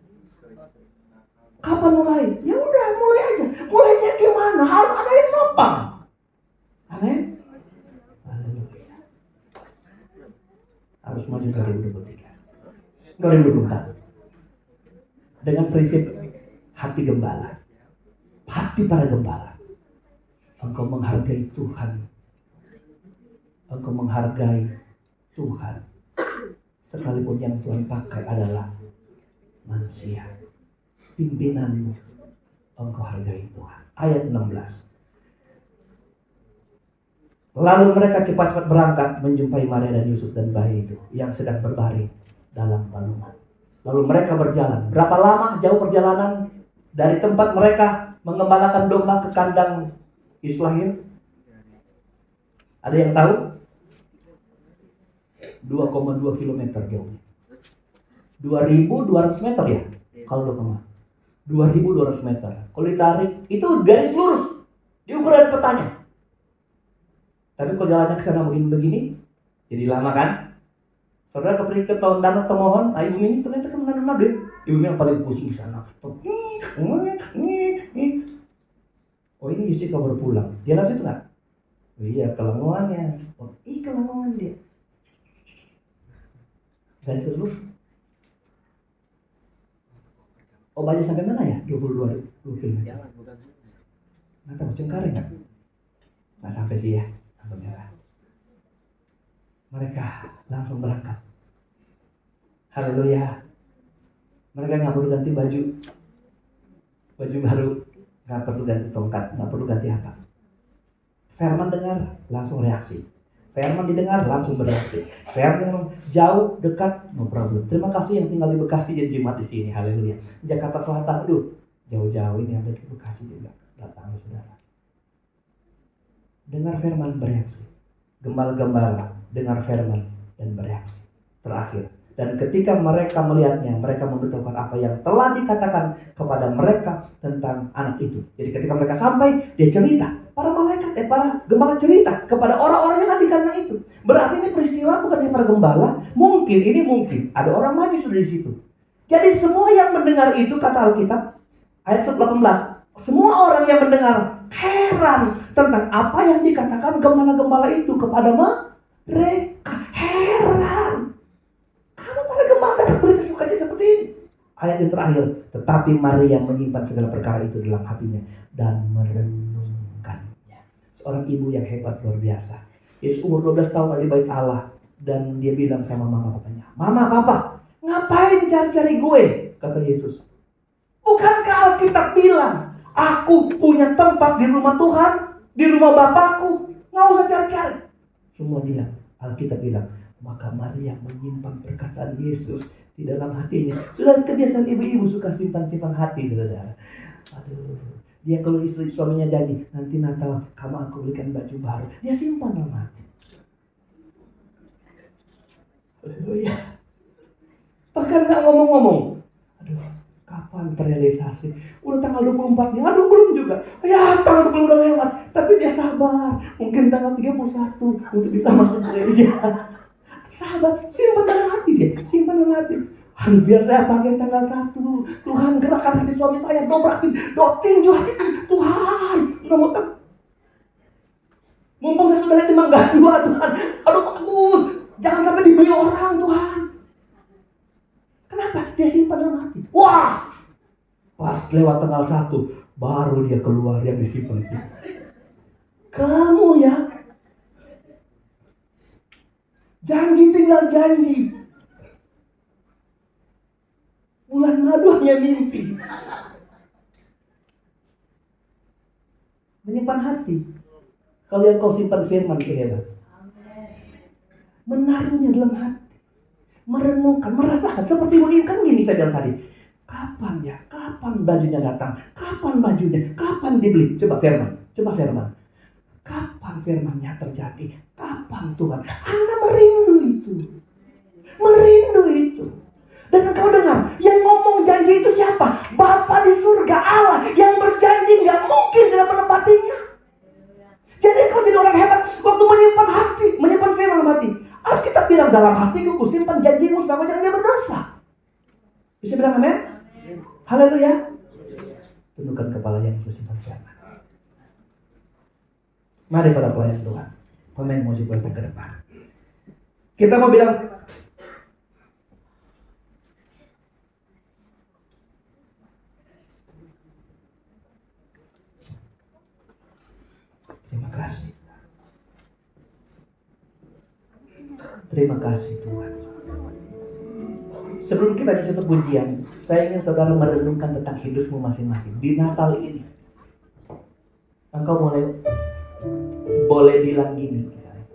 Kapan mulai? Ya udah, mulai aja. Mulainya gimana? Harus ada yang nopang. Amin. Haleluya. Harus maju 2023. 2024. Dengan prinsip hati gembala. Hati para gembala. Engkau menghargai Tuhan. Engkau menghargai Tuhan. Sekalipun yang Tuhan pakai adalah manusia. Pimpinanmu, engkau hargai Tuhan. Ayat 16. Lalu mereka cepat-cepat berangkat menjumpai Maria dan Yusuf dan bayi itu yang sedang berbaring dalam palungan. Lalu mereka berjalan. Berapa lama jauh perjalanan dari tempat mereka mengembalakan domba ke kandang Yesus lahir? Ada yang tahu? 2,2 km jauhnya. 2.200 meter ya? Kalau 2.200 meter. Kalau ditarik, itu garis lurus. Di ukuran petanya. Tapi kalau jalannya ke sana begini-begini, jadi lama kan? Saudara pergi ke tahun danau termohon, ibu Mimi ternyata kemana-mana deh. Ibu Mimi yang paling pusing di sana. Oh ini justru kabar pulang. Dia langsung itu nggak? Oh iya, kelenguannya. Oh kelenguan dia. Garis lurus. Oh banyak sampai mana ya? 22 km. Nggak tahu, Cengkareng nggak? Nggak sampai sih ya, lampu merah. Mereka langsung berangkat. Haleluya. Mereka nggak perlu ganti baju baru, nggak perlu ganti tongkat, nggak perlu ganti apa. Firman dengar, langsung reaksi. Firman didengar, langsung bereaksi. Firman jauh, dekat, no problem. Terima kasih yang tinggal di Bekasi jadi jemaat di sini. Haleluya. Jakarta Selatan, jauh-jauh ini ada di Bekasi juga. Datang saudara. Dengar firman, bereaksi. Gembala-gembala dengar firman dan bereaksi. Terakhir. Dan ketika mereka melihatnya, mereka memberitahukan apa yang telah dikatakan kepada mereka tentang anak itu. Jadi ketika mereka sampai, dia cerita. Para malaikat, para gembala cerita kepada orang-orang yang ada di kandang itu. Berarti ini peristiwa bukan hanya para gembala. Mungkin ada orang maju sudah di situ. Jadi semua yang mendengar itu, kata Alkitab, ayat 18. Semua orang yang mendengar heran tentang apa yang dikatakan gembala-gembala itu kepada mereka. Heran. Kamu para gembala dapat berita sukacita seperti ini. Ayat yang terakhir. Tetapi Maria menyimpan segala perkara itu dalam hatinya dan merenungkannya. Seorang ibu yang hebat luar biasa. Yesus umur 12 tahun ada di bait Allah. Dan dia bilang sama mama papanya, Mama, Papa, ngapain cari-cari gue? Kata Yesus. Bukankah Alkitab bilang, aku punya tempat di rumah Tuhan, di rumah Bapakku, nggak usah cari-cari. Semua diam. Alkitab bilang, maka Maria menyimpan perkataan Yesus di dalam hatinya. Sudah kebiasaan ibu-ibu suka simpan-simpan hati, saudara. Aduh, dia kalau istri suaminya janji, nanti Natal kamu aku belikan baju baru, dia simpan dalam hati. Haleluya. Bahkan nggak ngomong-ngomong. Aduh, kapan terrealisasi? Udah tanggal 24-nya, aduh belum juga. Ya tanggal 20 udah lewat. Tapi dia sabar. Mungkin tanggal 31 untuk bisa masuk gereja. Sabar, simpan dalam hati dia. Simpan dalam hati. Aduh, biar saya pakai tanggal 1. Tuhan gerakan hati suami saya. Dobrakin, tinju hati Tuhan. Mumpung saya sudah lihat di Mangga 2 Tuhan. Aduh bagus. Jangan sampai dibeli orang Tuhan. Kenapa? Dia simpan dalam hati. Wah! Pas lewat tanggal 1, baru dia keluar yang disimpan. Kamu ya. Janji tinggal janji. Bulan madu hanya mimpi. Menyimpan hati. Kalian kau simpan firman kehebat. Menaruhnya dalam hati. Merenungkan, merasakan. Seperti begini kan gini saya bilang tadi. Kapan ya? Kapan bajunya datang? Kapan bajunya? Kapan dibeli? Coba firman. Kapan firmannya terjadi? Kapan Tuhan? Anda merindu itu. Dan engkau dengar, yang ngomong janji janji itu siapa? Bapa di surga, Allah yang berjanji nggak mungkin tidak menepatinya. Jadi kau jadi orang hebat waktu menyimpan hati, menyimpan firman dalam hati. Alkitab bilang dalam hatiku kusimpan janjimu supaya kau jangan dia berdosa. Bisa bilang amin? Haleluya. Tundukkan kepala yang simpan firman. Mari para pelayan Tuhan, pemain musik balik ke depan. Kita mau bilang, terima kasih. Terima kasih Tuhan. Sebelum kita nyanyi satu pujian, saya ingin saudara merenungkan tentang hidupmu masing-masing. Di Natal ini, engkau boleh bilang gini misalnya.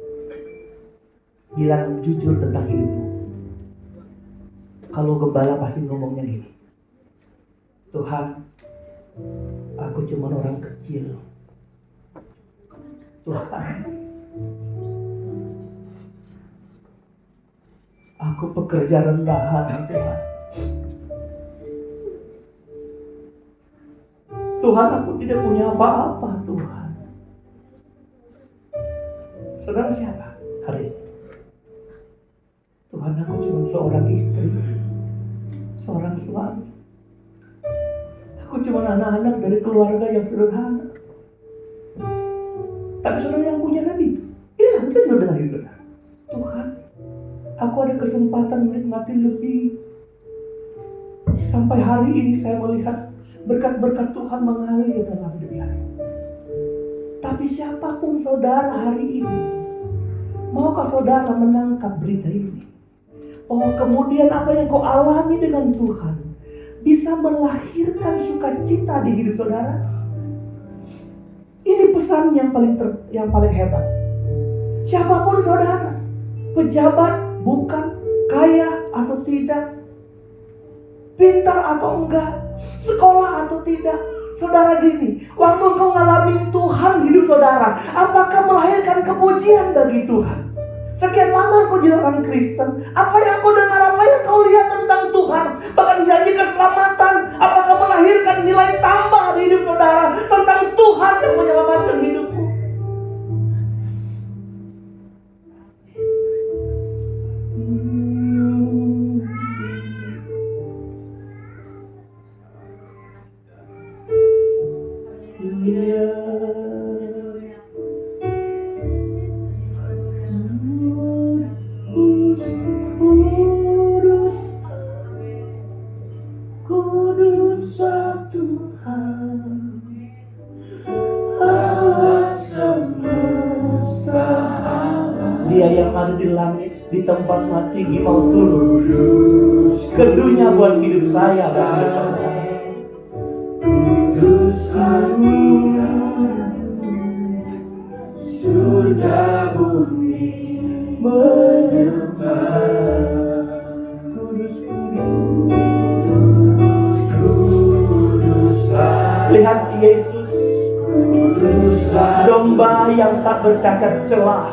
Bilang jujur tentang hidupmu. Kalau gembala pasti ngomongnya gini. Tuhan, aku cuma orang kecil. Tuhan, aku pekerja rendahan Tuhan. Tuhan, aku tidak punya apa-apa Tuhan. Saudara siapa hari ini? Tuhan, aku cuma seorang istri, seorang suami. Aku cuma anak-anak dari keluarga yang sederhana. Tapi saudara yang punya lebih, iya mungkin saudara hidup. Tuhan, aku ada kesempatan menikmati lebih. Sampai hari ini saya melihat berkat-berkat Tuhan mengalir dalam hidup saya. Tapi siapapun saudara hari ini, maukah saudara menangkap berita ini? Bahwa kemudian apa yang kau alami dengan Tuhan bisa melahirkan sukacita di hidup saudara? Ini pesan yang paling hebat. Siapapun saudara, pejabat, bukan, kaya atau tidak, pintar atau enggak, sekolah atau tidak, saudara gini, waktu engkau ngalamin Tuhan hidup saudara, apakah melahirkan kepujian bagi Tuhan? Sekian lama kau jadi orang Kristen, apa yang kau dengar, apa yang kau lihat tentang Tuhan, bahkan janji keselamatan, apakah melahirkan nilai tambah di hidup saudara tentang Tuhan yang menyelamatkan hidupmu? Dia yang ada di langit, di tempat mati mau turun ke dunia buat hidup saya. Kudus surga bumi menyembah. Kudus, kudus, kudus. Lihat Yesus, domba yang tak bercacat celah.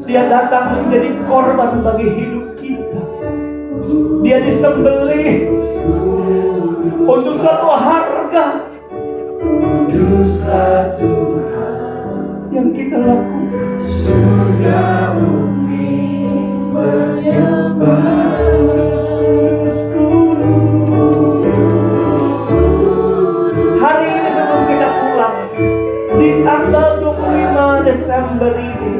Dia datang menjadi korban bagi hidup kita. Dia disembelih untuk suatu harga. Kuduslah Tuhan yang kita lakukan. Surga bumi menyembah. Hari ini sebelum kita pulang, di tanggal 25 Desember ini,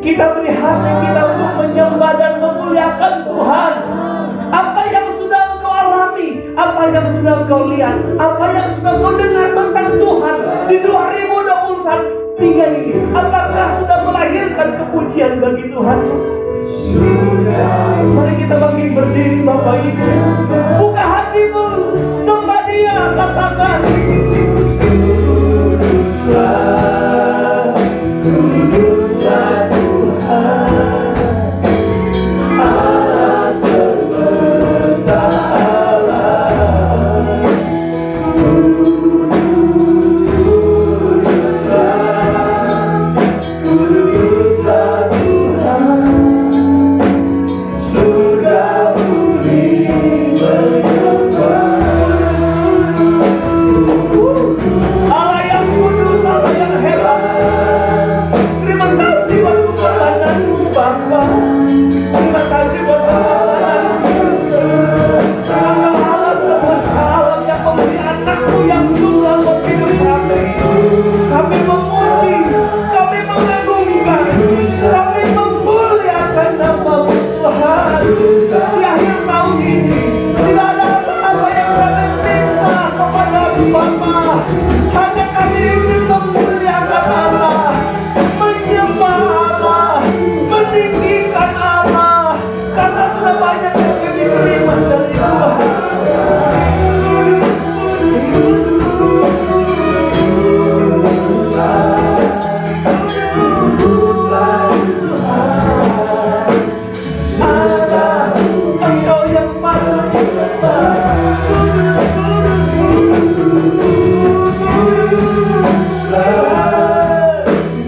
kita beri hati kita untuk menyembah dan memuliakan Tuhan. Apa yang sudah engkau alami, apa yang sudah engkau lihat, apa yang sudah engkau dengar tentang Tuhan di 2023 ini, apakah sudah melahirkan kepujian bagi Tuhan? Mari kita bangkit berdiri Bapak Ibu. Buka hatimu, sembah Dia, katakan Kuduslah, kuduslah Tuhan, Allah semesta alam. Kuduslah Tuhan, surga Terima kasih buat pengalaman. Karena Allah semesta alam yang memberi anakmu yang tunggal memilih kami. Kami memuji, kami mengagungkan, kami memuliakan nama-Mu Tuhan. Di akhir tahun ini tidak ada apa-apa yang kami minta kepada Bapa. Hanya kami ingin memuliakan Allah, menyembah Allah, meninggikan Allah, karena sudah banyak yang kami terima dari Tuhan. Engkau yang paling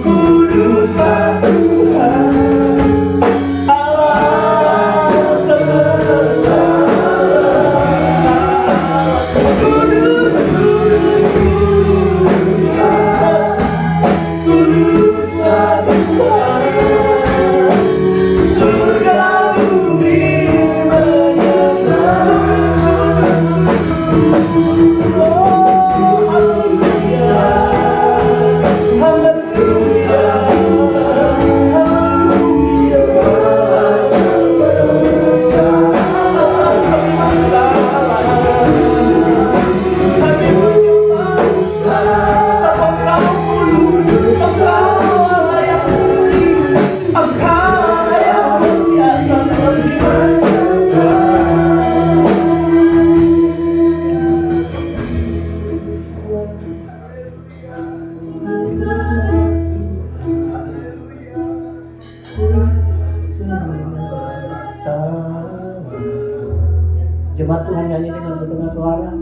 kuduslah Tuhan, Allah semesta. Kuduslah Tuhan, surga bumi menyembah. Oh, haleluya, haleluya, haleluya. Kami menyembah Engkau mulu, Engkau yang mulia, Engkau yang biasa Jemaat Tuhan nyanyi dengan setengah suara.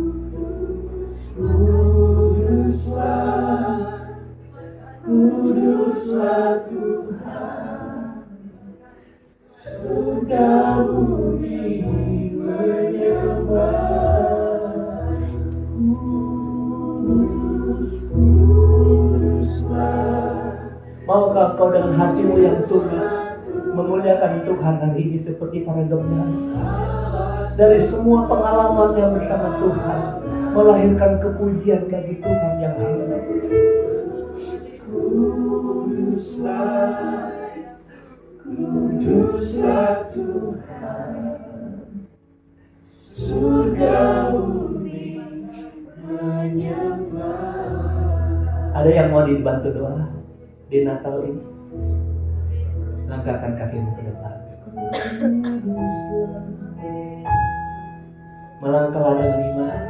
Kuduslah Tuhan, surga bumi menyembah. Kuduslah. Maukah kau dengan hatimu yang tulus memuliakan Tuhan hari ini seperti para gembala? Dari semua pengalamannya bersama Tuhan, melahirkan kepujian bagi Tuhan yang hebat. Kuduslah, kuduslah Tuhan, surga bumi menyembah. Ada yang mau dibantu doa di Natal ini? Langkahkan kakimu ke depan. Melangkahlah dengan iman.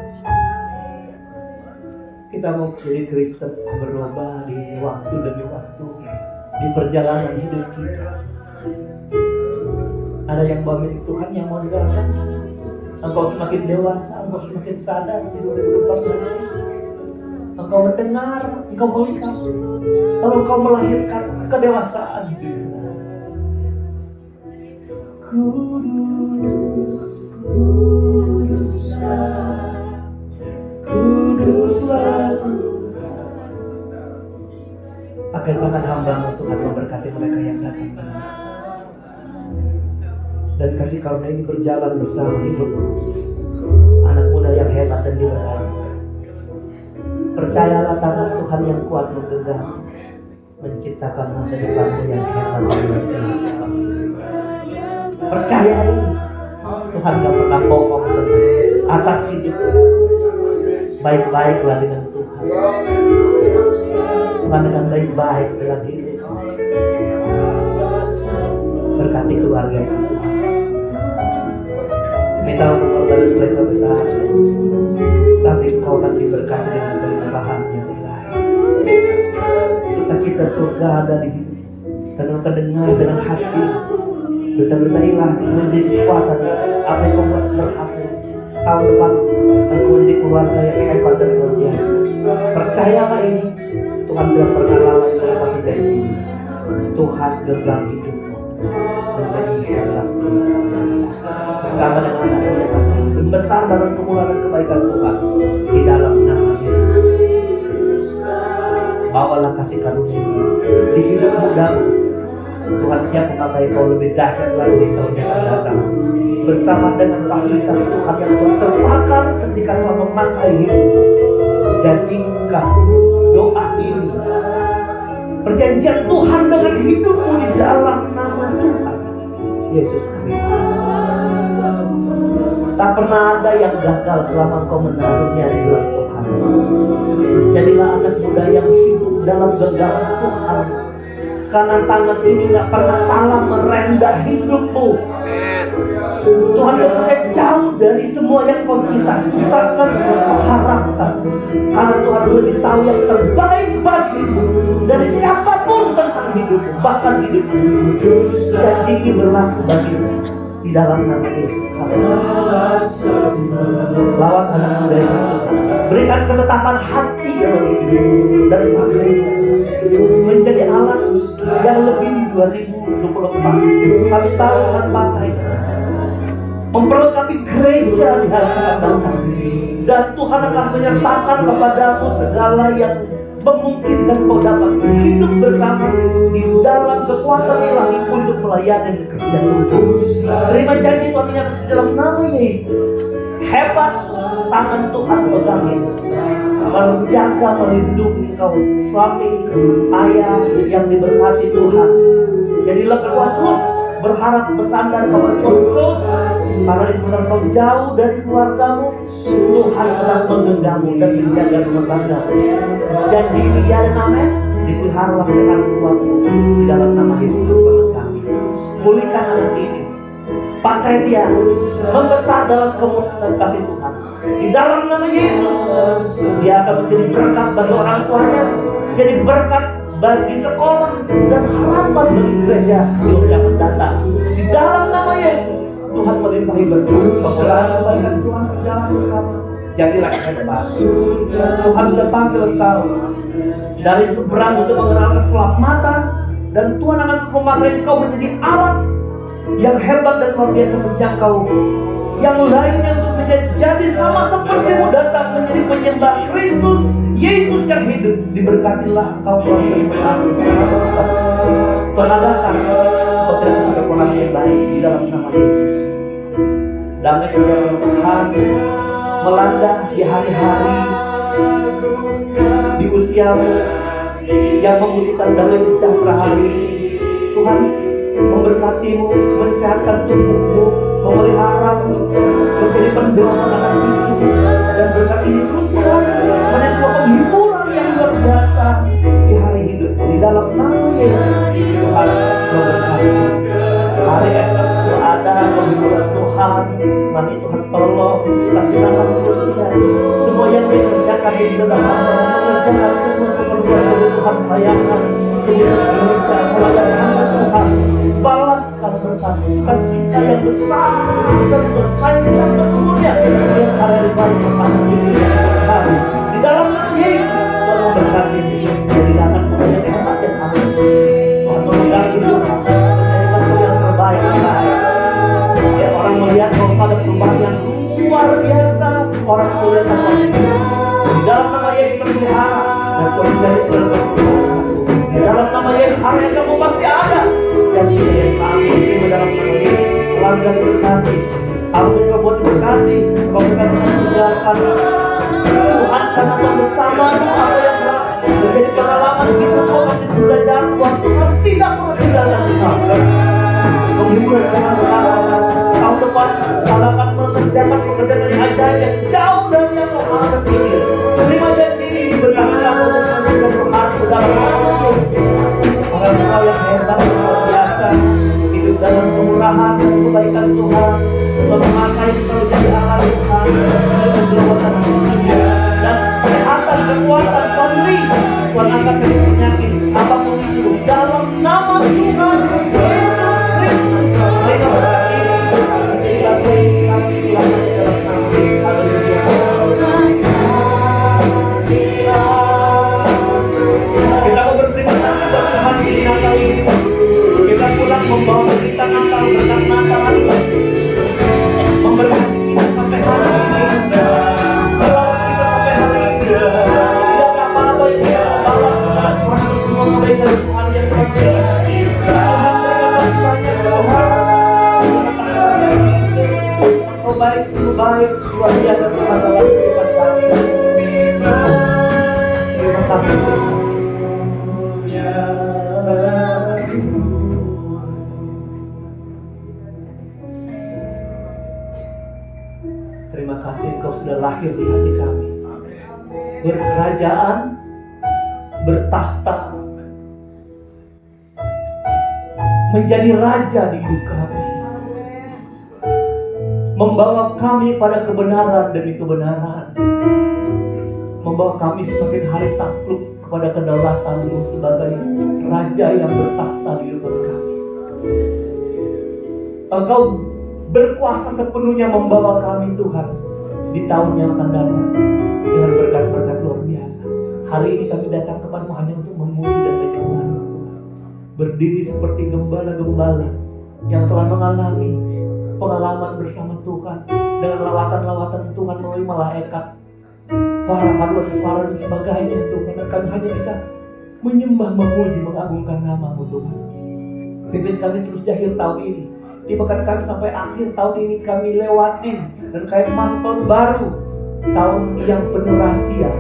Kita mau jadi Kristen, berubah di waktu demi waktu, di perjalanan hidup kita. Ada yang bawa milik Tuhan yang mau didoakan. Engkau semakin dewasa, engkau semakin sadar di 2024 nanti. Engkau mendengar, engkau melihat, lalu engkau melahirkan kedewasaan. Kuduslah Tuhan. Pakai tangan hamba-Mu Tuhan memberkati mereka yang datang ini. Dan kasih karunia ini berjalan bersama hidup anak muda yang hebat dan diberkati. Percayalah tangan Tuhan yang kuat menggenggam, menciptakan masa depanmu yang hebat dan luar biasa. Percaya ini, Tuhan gak pernah bohong atas hidup. Baik-baiklah dengan Tuhan. Tuhan dengan baik-baik dengan hidup. Berkati keluarga itu. Minta untuk kembali mereka besar, tapi Engkau akan diberkati dengan kelimpahan yang ilahi. Sukacita surga ada di hidup, dan engkau dengar dengan hati berita-berita ilahi menjadi kekuatan. Apa yang kau berhasil tahun depan, engkau menjadi keluarga yang hebat dan luar biasa. Percayalah ini, Tuhan tidak pernah lalai melewati janji. Tuhan genggam hidupmu menjadi serap bersama dengan anak-anak yang membesar dalam kemurahan dan kebaikan Tuhan di dalam nama Yesus. Bawalah kasih karunia ini di hidup mudamu, Tuhan siap memakai kau lebih dahsyat lagi di tahun yang akan datang. Bersama dengan fasilitas Tuhan yang Tuhan sertakan ketika Tuhan memakai hidup. Jadikan doa ini perjanjian Tuhan dengan hidupmu di dalam nama Tuhan Yesus Kristus. Tak pernah ada yang gagal selama kau menaruhnya di dalam Tuhan. Jadilah anak muda yang hidup dalam genggaman Tuhan, karena tangan ini gak pernah salah merendah hidupmu. Tuhan bekerja jauh dari semua yang kau cita-citakan dan kau harapkan, karena Tuhan lebih tahu yang terbaik bagimu dari siapapun tentang hidupmu, bahkan hidupmu. Janji ini berlaku bagimu di dalam nama Yesus. Lawan anak muda ini, berikan ketetapan hati dalam hidup dan pakainya menjadi alat yang lebih di 2024. Kami tahu Tuhan pakai memperlengkapi gereja di hari yang akan datang, dan Tuhan akan menyertakan kepadamu segala yang memungkinkan kau dapat hidup bersama di dalam kekuatan ilahi untuk melayani kerja Tuhan. Terima janji Tuhan yang di dalam nama Yesus. Hebat tangan Tuhan pegang hidup, menjaga, melindungi kau, suami, ayah yang diberkati Tuhan. Jadilah kuat terus, berharap bersandar kepada Tuhan terus, karena di sekitar kau jauh dari keluargamu, Tuhan sedang menggenggammu dan menjaga rumah tangga. Janji ini ya dan amin. Dipeliharalah sehat kuatmu di dalam nama Yesus bersama kami. Pulihkan anak ini, pakai dia membesar dalam kemuliaan dan kasih Tuhan. Di dalam nama Yesus, dia akan menjadi berkat bagi orang tuanya, jadi berkat bagi sekolah dan harapan bagi gereja yang akan datang. Di dalam nama Yesus, Tuhan melimpahi berkat. Kemuliaan kebaikan Tuhan berjalan bersama. Jadilah hebat. Tuhan sudah panggil engkau dari seberang untuk mengenal keselamatan, dan Tuhan akan terus memakai engkau menjadi alat yang hebat dan luar biasa menjangkau yang lainnya untuk menjadi sama sepertimu, datang menjadi penyembah Kristus Yesus yang hidup. Diberkatilah engkau Tuhan dan berlalu. Tuhan adakan engkau tidak ada orang yang baik di dalam nama Yesus. Damai sejahtera Tuhan melanda di hari-hari di usiamu yang membutuhkan damai sejahtera hari ini. Tuhan memberkatimu, mensehatkan tubuhmu, memeliharamu, menjadi pendonor anak cucumu, dan berkat ini terus menjadi sebuah penghiburan yang luar biasa di hari hidupmu. Di dalam nama Yesus, Tuhan memberkati. Hari esok ada penghiburan Tuhan, nanti Tuhan tolong kasihkan terus dia. Semua yang dikerjakan di dalam mengerjakan semua pekerjaan Tuhan, layanan gereja, pelayanan Tuhan, balaskan berkat sukacita yang besar dan berpanjang kemuliaan yang ada di balik makanan Tuhan. Di dalam nama Yesus, Tuhan memberkati jadi anak Tuhan yang hebat dan halus. Tuhan memberkati Tuhan, menjadikan kau yang terbaik. Ya, orang melihat kau pada perubahan yang luar biasa, orang melihat apa di dalam nama Yesus berpelihara dan kau menjadi seluruh perubahan. Di dalam nama Yesus hari yang kamu pasti ada. Dan yang kami terima dalam nama Yesus, keluarga berkati, aku juga buat berkati, kau akan mengerjakan Tuhan karena Tuhan bersamamu. Apa yang menjadi pengalaman hidup kau nanti belajar Tuhan, Tuhan tidak pernah tinggalkan Tuhan. Penghiburan Tuhan berkata, tahun depan Tuhan akan mengerjakan pekerjaan yang ajaib yang jauh dari yang kau harapkan pikir. Terima janji berkata untuk selanjutnya Tuhan dalam nama Yesus. Orang tua yang hebat luar biasa, hidup dalam kemurahan dan kebaikan Tuhan, memakai engkau jadi alat Tuhan untuk kekuatan dunia dan kesehatan, kekuatan pemberi. Tuhan angkat dari penyakit apapun itu dalam nama Tuhan Yesus Kristus. Mereka berkati ini silakan dalam nama Haleluya. Kita mau berterima kasih buat Tuhan di Natal ini. Kita pulang membawa berita Natal, berkat Natal. baik, luar biasa Tuhan dalam kehidupan kami. Terima kasih Tuhan. Terima kasih Engkau sudah lahir di hati kami, berkerajaan, bertakhta, menjadi raja di hidup kami, membawa kami pada kebenaran demi kebenaran, membawa kami semakin hari takluk kepada kedaulatan-Mu sebagai raja yang bertakhta di hidup kami. Engkau berkuasa sepenuhnya membawa kami Tuhan di tahun yang akan datang dengan berkat-berkat luar biasa. Hari ini kami datang kepadamu hanya untuk memuji dan menyembah-Mu Tuhan. Berdiri seperti gembala-gembala yang telah mengalami pengalaman bersama Tuhan dengan lawatan-lawatan Tuhan melalui malaikat, para paduan suara dan sebagainya Tuhan. Dan kami hanya bisa menyembah, memuji, mengagungkan nama-Mu Tuhan. Pimpin kami terus di akhir tahun ini. Tibakan kami sampai akhir tahun ini kami lewatin dan kami masuk tahun baru, tahun yang penuh rahasia.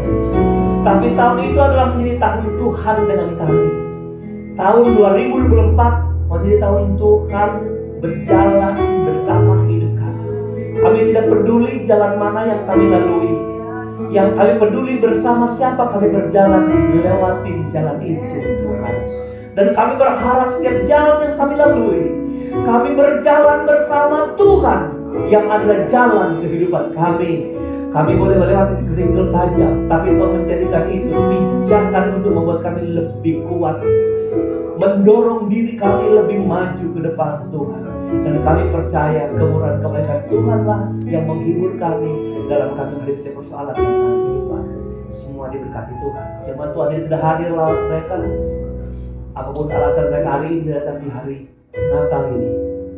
Tapi tahun itu adalah menjadi tahun Tuhan dengan kami. Tahun 2024 menjadi tahun Tuhan berjalan bersama hidup kami. Kami tidak peduli jalan mana yang kami lalui. Yang kami peduli bersama siapa kami berjalan lewatin jalan itu Tuhan. Dan kami berharap setiap jalan yang kami lalui, kami berjalan bersama Tuhan yang adalah jalan kehidupan kami. Kami boleh melewati kerikil tajam, tapi Tuhan menjadikan itu pijakan untuk membuat kami lebih kuat, mendorong diri kami lebih maju ke depan Tuhan. Dan kami percaya kemurahan kebaikan Tuhanlah yang menghibur kami dalam kami menghadapi persoalan tentang kehidupan. Semua diberkati Tuhan. Jemaat Tuhan yang tidak hadir lawan mereka, apapun alasan mereka hari ini datang di hari Natal ini,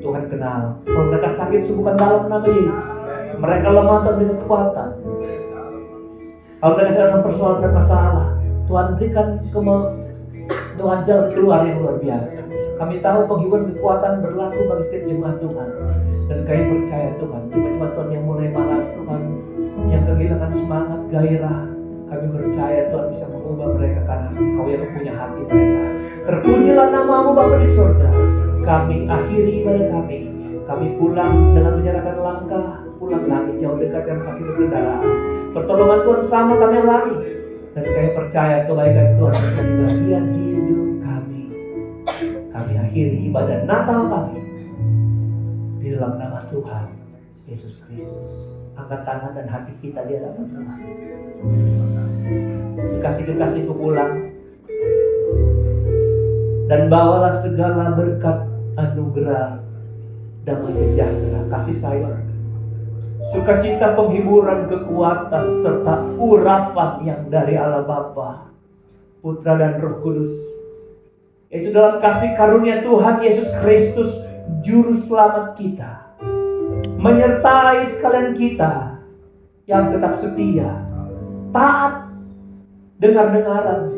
Tuhan kenal. Kalau mereka sakit, sembuhkan dalam nama Yesus. Mereka lemah dan dengan kekuatan. Kalau mereka sedang persoalan dan masalah, Tuhan berikan Tuhan jalan keluar yang luar biasa. Kami tahu penghiburan kekuatan berlaku bagi setiap jemaat Tuhan. Dan kami percaya Tuhan, jemaat Tuhan yang mulai malas Tuhan, yang kehilangan semangat, gairah, kami percaya Tuhan bisa mengubah mereka karena Kau yang punya hati mereka. Terpujilah nama-Mu Bapa di surga. Kami akhiri ibadah kami. Kami pulang dengan menyerahkan langkah. Pulang kami jauh dekat dengan kaki berkendaraan. Pertolongan Tuhan sama kami alami. Dan kami percaya kebaikan Tuhan menjadi bagian hidup kami. Kami akhiri ibadah Natal kami di dalam nama Tuhan Yesus Kristus. Angkat tangan dan hati kita di hadapan Tuhan. Kekasih-kekasihku pulang dan bawalah segala berkat, anugerah, damai sejahtera, kasih sayang, sukacita, penghiburan, kekuatan, serta urapan yang dari Allah Bapa, Putra dan Roh Kudus. Itu dalam kasih karunia Tuhan Yesus Kristus, Juru Selamat kita, menyertai sekalian kita yang tetap setia, taat, dengar-dengaran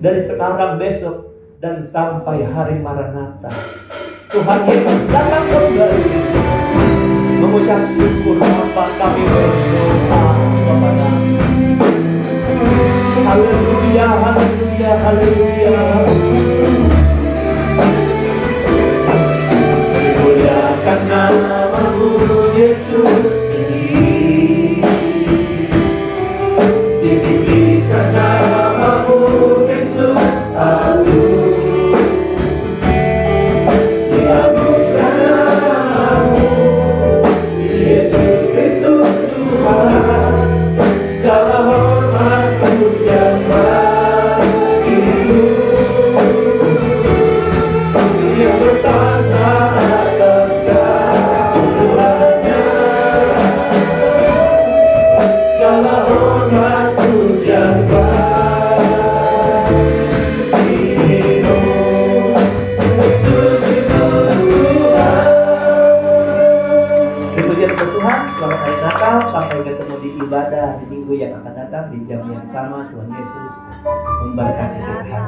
dari sekarang, besok, dan sampai hari Maranatha. Tuhan Yesus datang kembali. Mengucap syukur Bapa, kami berdoa kepada-Mu. Haleluya, haleluya, haleluya. Dimuliakan nama-Mu Yesus. Ditinggikan nama-Mu Kristus. Sampai ketemu di ibadah di minggu yang akan datang di jam yang sama. Tuhan Yesus memberkati kita.